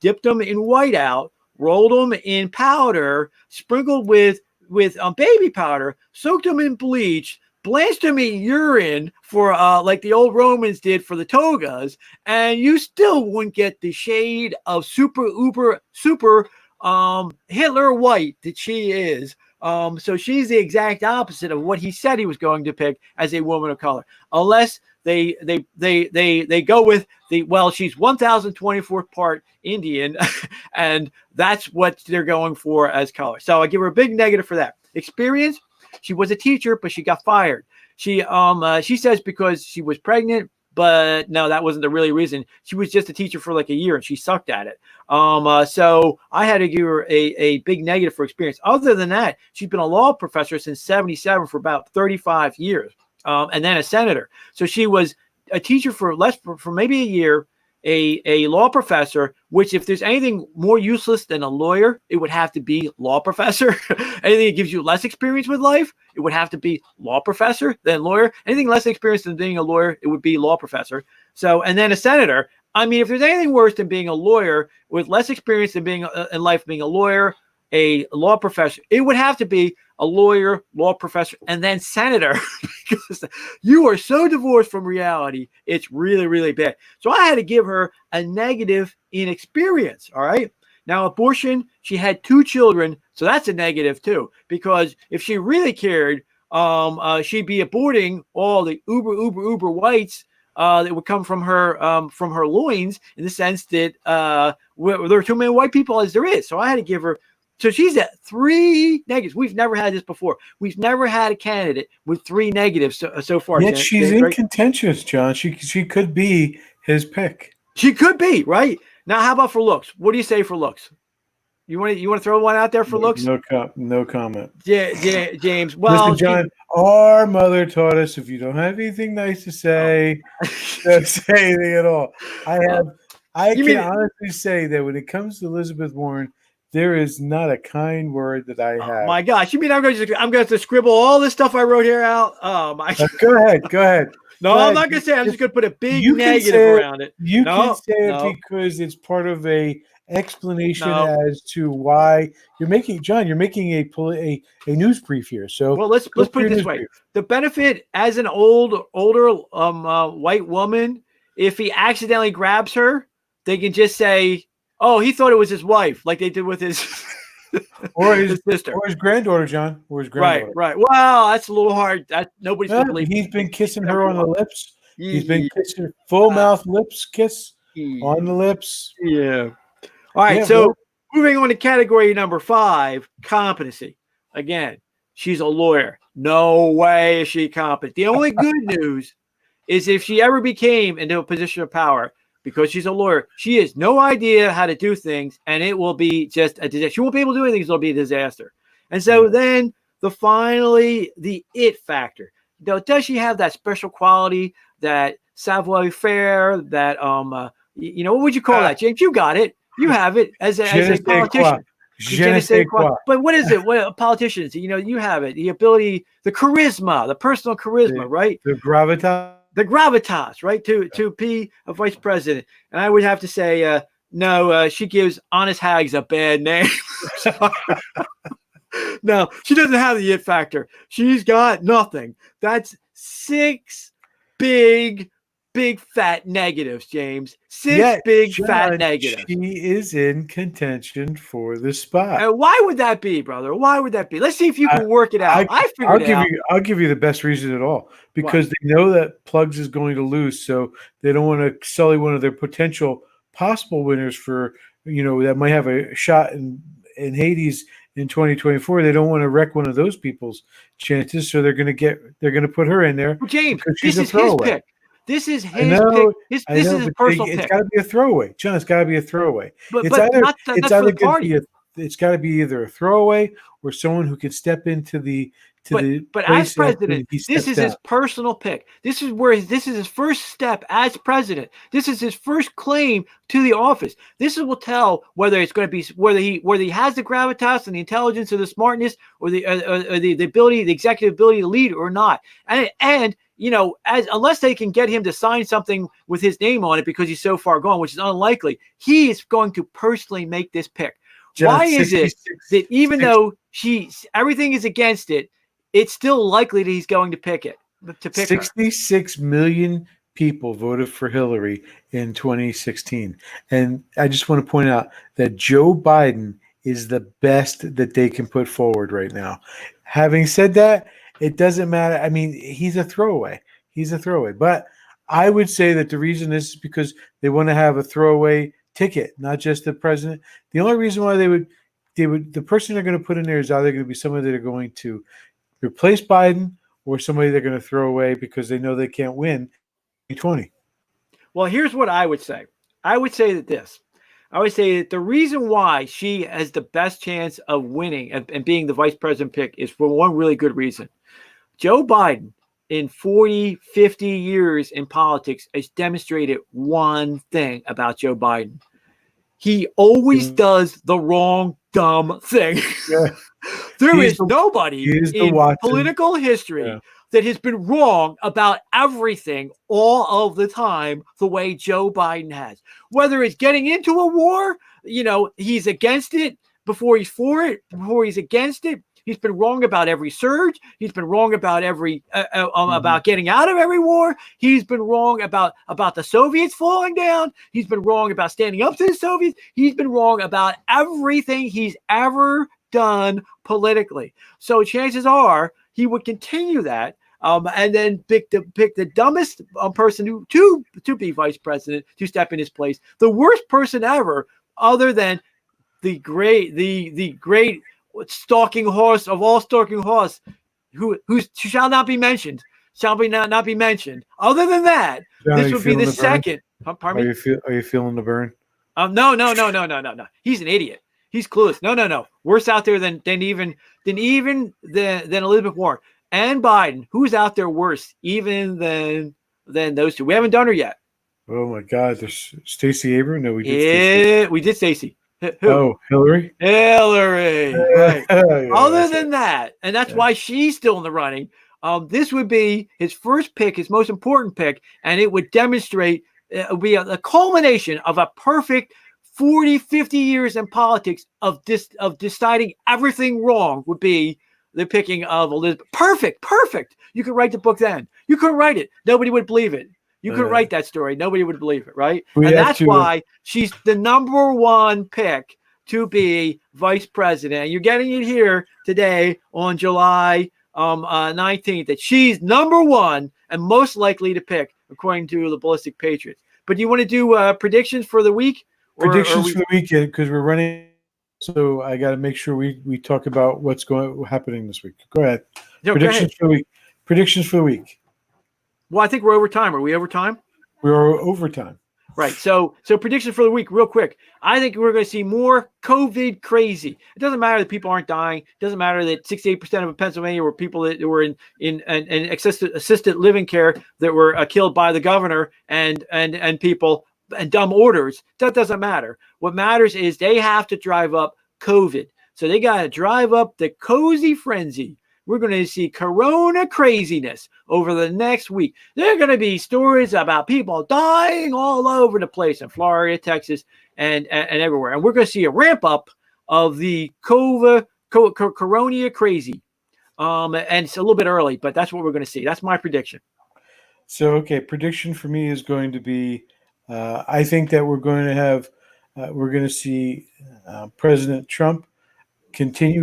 dipped them in whiteout, rolled them in powder, sprinkled with baby powder, soaked them in bleach, blanched them in urine for like the old Romans did for the togas, and you still wouldn't get the shade of super Hitler white that she is. So she's the exact opposite of what he said he was going to pick as a woman of color, unless they go with she's 1024th part Indian, and that's what they're going for as color. So I give her a big negative for that. Experience, she was a teacher, but she got fired. She says because she was pregnant, but no, that wasn't the really reason. She was just a teacher for like a year and she sucked at it. So I had to give her a big negative for experience. Other than that, she's been a law professor since 1977 for about 35 years. And then a senator. So she was a teacher for maybe a year, a law professor, which if there's anything more useless than a lawyer, it would have to be law professor. Anything that gives you less experience with life, it would have to be law professor than lawyer. Anything less experience than being a lawyer, it would be law professor. So, and then a senator. I mean, if there's anything worse than being a lawyer with less experience than being in life, being a lawyer, a law professor, it would have to be a lawyer, law professor, and then senator, because you are so divorced from reality. It's really, really bad. So I had to give her a negative in experience. All right. Now, abortion, she had 2 children. So that's a negative too, because if she really cared, she'd be aborting all the uber whites that would come from her loins, in the sense that there are too many white people as there is. So I had to give her. So she's at 3 negatives. We've never had this before. We've never had a candidate with 3 negatives so far. Yet she's in contentious, John. She could be his pick. She could be, right? Now, how about for looks? What do you say for looks? You want to throw one out there for looks? No comment. Yeah, James. Well, listen, John, our mother taught us if you don't have anything nice to say, don't say anything at all. I can honestly say that when it comes to Elizabeth Warren, there is not a kind word that I have. My gosh, you mean I'm going to have to scribble all this stuff I wrote here out? Oh my! Go ahead. No, I'm not going to say. I'm just going to put a big negative around it. You can say it because it's part of a explanation as to why you're making a news brief here. So let's put it this way: brief. The benefit as an older white woman, if he accidentally grabs her, they can just say, "Oh, he thought it was his wife," like they did with his or his sister, or his granddaughter, John, or his granddaughter. Right. Well, that's a little hard. Nobody's gonna believe. He's been kissing her on the lips. He's been kissing her full mouth lips kiss on the lips. Yeah. All right. So moving on to category number 5, competency. Again, she's a lawyer. No way is she competent. The only good news is if she ever became into a position of power, because she's a lawyer, she has no idea how to do things, and it will be just a disaster. She won't be able to do anything, so it'll be a disaster. And so then the it factor. Now, does she have that special quality, that savoir-faire, that what would you call that, James? You got it. You have it as a politician. Je ne sais quoi. But what is it? What politicians? You have it. The ability, the charisma, the personal charisma, right? The gravitas. The gravitas, right? To be a vice president. And I would have to say, no, she gives honest hags a bad name. No, she doesn't have the it factor. She's got nothing. That's 6 big fat negatives, James. 6 big fat negatives. She is in contention for the spot. And why would that be, brother? Why would that be? Let's see if you can work it out. I'll give you the best reason at all, because they know that Plugs is going to lose, so they don't want to sully one of their potential possible winners for that might have a shot in Hades in 2024. They don't want to wreck one of those people's chances, so they're going to put her in there. Well, James, this is his pick. This is his pick. This is his personal pick. It's got to be a throwaway, John. It's got to be a throwaway. But it's either it's got to be either a throwaway or someone who can step into the. But as president, this is his personal pick. This is his first step as president. This is his first claim to the office. This will tell whether it's going to be whether he has the gravitas and the intelligence or the smartness or the ability, the executive ability to lead or not. And unless they can get him to sign something with his name on it because he's so far gone, which is unlikely, he is going to personally make this pick. John, why is it that even though everything is against it, it's still likely that he's going to pick it? 66 million people voted for Hillary in 2016. And I just want to point out that Joe Biden is the best that they can put forward right now. Having said that, it doesn't matter. I mean, he's a throwaway. But I would say that the reason is because they want to have a throwaway ticket, not just the president. The only reason why the person they're going to put in there is either going to be somebody that are going to replace Biden or somebody they're going to throw away because they know they can't win 2020. Well, here's what I would say. I would say that the reason why she has the best chance of winning and being the vice president pick is for one really good reason. Joe Biden, in 40, 50 years in politics, has demonstrated one thing about Joe Biden. He always does the wrong, dumb thing. Yeah. There is nobody in political history that has been wrong about everything all of the time the way Joe Biden has. Whether it's getting into a war, he's against it before he's for it, before he's against it. He's been wrong about every surge. He's been wrong about about getting out of every war. He's been wrong about the Soviets falling down. He's been wrong about standing up to the Soviets. He's been wrong about everything he's ever done politically. So chances are he would continue that, and then pick the dumbest person to be vice president to step in his place. The worst person ever, other than the great stalking horse of all stalking horse, who shall not be mentioned, not be mentioned. Other than that, John, this would be the second. Pardon me? Are you feeling the burn? No. He's an idiot. He's clueless. No. Worse out there than Elizabeth Warren and Biden. Who's out there worse even than those two? We haven't done her yet. Oh my God! There's Stacey Abrams. No, we did. Yeah, we did Stacey. Who? Oh, Hillary. Right. Yeah, Other than that, and that's why she's still in the running. This would be his first pick, his most important pick, and it would demonstrate. It would be a culmination of a perfect 40, 50 years in politics of deciding everything wrong would be the picking of Elizabeth. Perfect. You could write the book then. You couldn't write it. Nobody would believe it. You couldn't write that story. Nobody would believe it, right? And that's why she's the number one pick to be vice president. You're getting it here today on July 19th that she's number one and most likely to pick, according to the Ballistic Patriots. But do you want to do predictions for the week? Predictions for the weekend, because we're running. So I got to make sure we talk about what's happening this week. Go ahead. No, Predictions for the week. Predictions for the week. Well, I think we're over time. Are we over time? We are over time. Right. So predictions for the week, real quick. I think we're going to see more COVID crazy. It doesn't matter that people aren't dying. It doesn't matter that 68% of Pennsylvania were people that were in assisted living care that were killed by the governor and people and dumb orders. That doesn't matter. What matters is they have to drive up COVID. So they got to drive up the cozy frenzy. We're going to see corona craziness over the next week. There are going to be stories about people dying all over the place in Florida, Texas, and everywhere. And we're going to see a ramp up of the corona crazy. And it's a little bit early, but that's what we're going to see. That's my prediction. So, okay, prediction for me is going to be, I think that we're going to see President Trump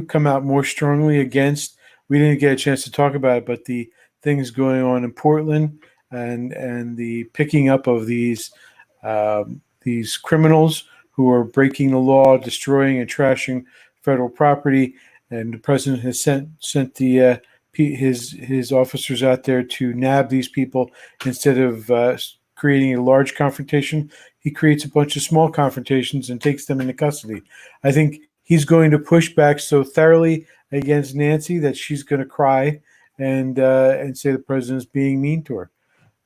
come out more strongly against. We didn't get a chance to talk about it, but the things going on in Portland and the picking up of these criminals who are breaking the law, destroying and trashing federal property, and the president has sent his officers out there to nab these people instead of creating a large confrontation. He creates a bunch of small confrontations and takes them into custody. I think he's going to push back so thoroughly against Nancy that she's going to cry and say the president's being mean to her.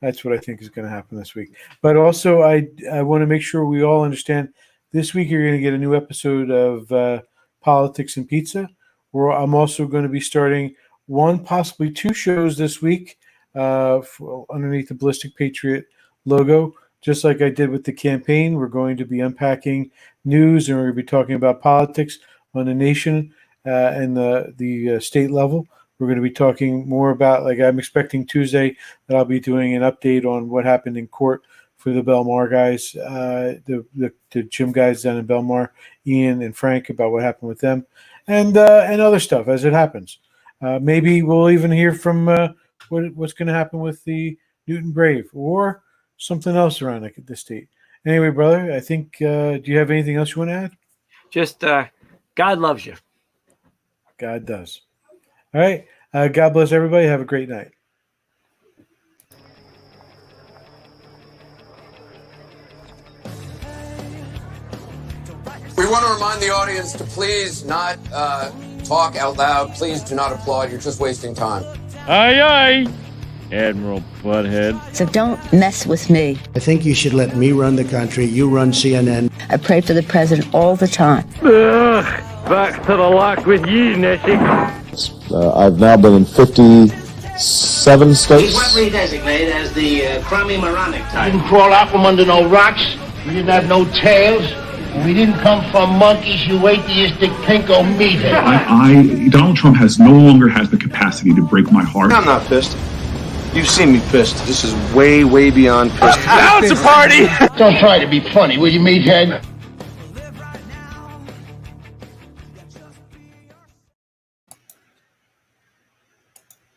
That's what I think is going to happen this week. But also, I want to make sure we all understand this week you're going to get a new episode of Politics and Pizza, where I'm also going to be starting one, possibly two shows this week underneath the Ballistic Patriot logo. Just like I did with the campaign, we're going to be unpacking news and we're going to be talking about politics on the nation and the state level. We're going to be talking more about, like I'm expecting Tuesday that I'll be doing an update on what happened in court for the Belmar guys, the gym guys down in Belmar, Ian and Frank, about what happened with them, and other stuff as it happens. Maybe we'll even hear from what's going to happen with the Newton Brave or something else around the state. Anyway, brother, I think, do you have anything else you want to add? Just God loves you. God does. All right. God bless everybody. Have a great night. We want to remind the audience to please not talk out loud. Please do not applaud. You're just wasting time. Aye, aye, Admiral Butthead. So don't mess with me. I think you should let me run the country. You run CNN. I pray for the president all the time. Ugh, back to the lock with you, Nessie. I've now been in 57 He's states. what we designate as the crummy moronic We type. didn't crawl out from under no rocks. We didn't have no tails. We didn't come from monkeys, you atheistic pinko meathead. Donald Trump no longer has the capacity to break my heart. I'm not pissed. You've seen me pissed. This is way, way beyond pissed. Now it's a party! Don't try to be funny, will you, meathead?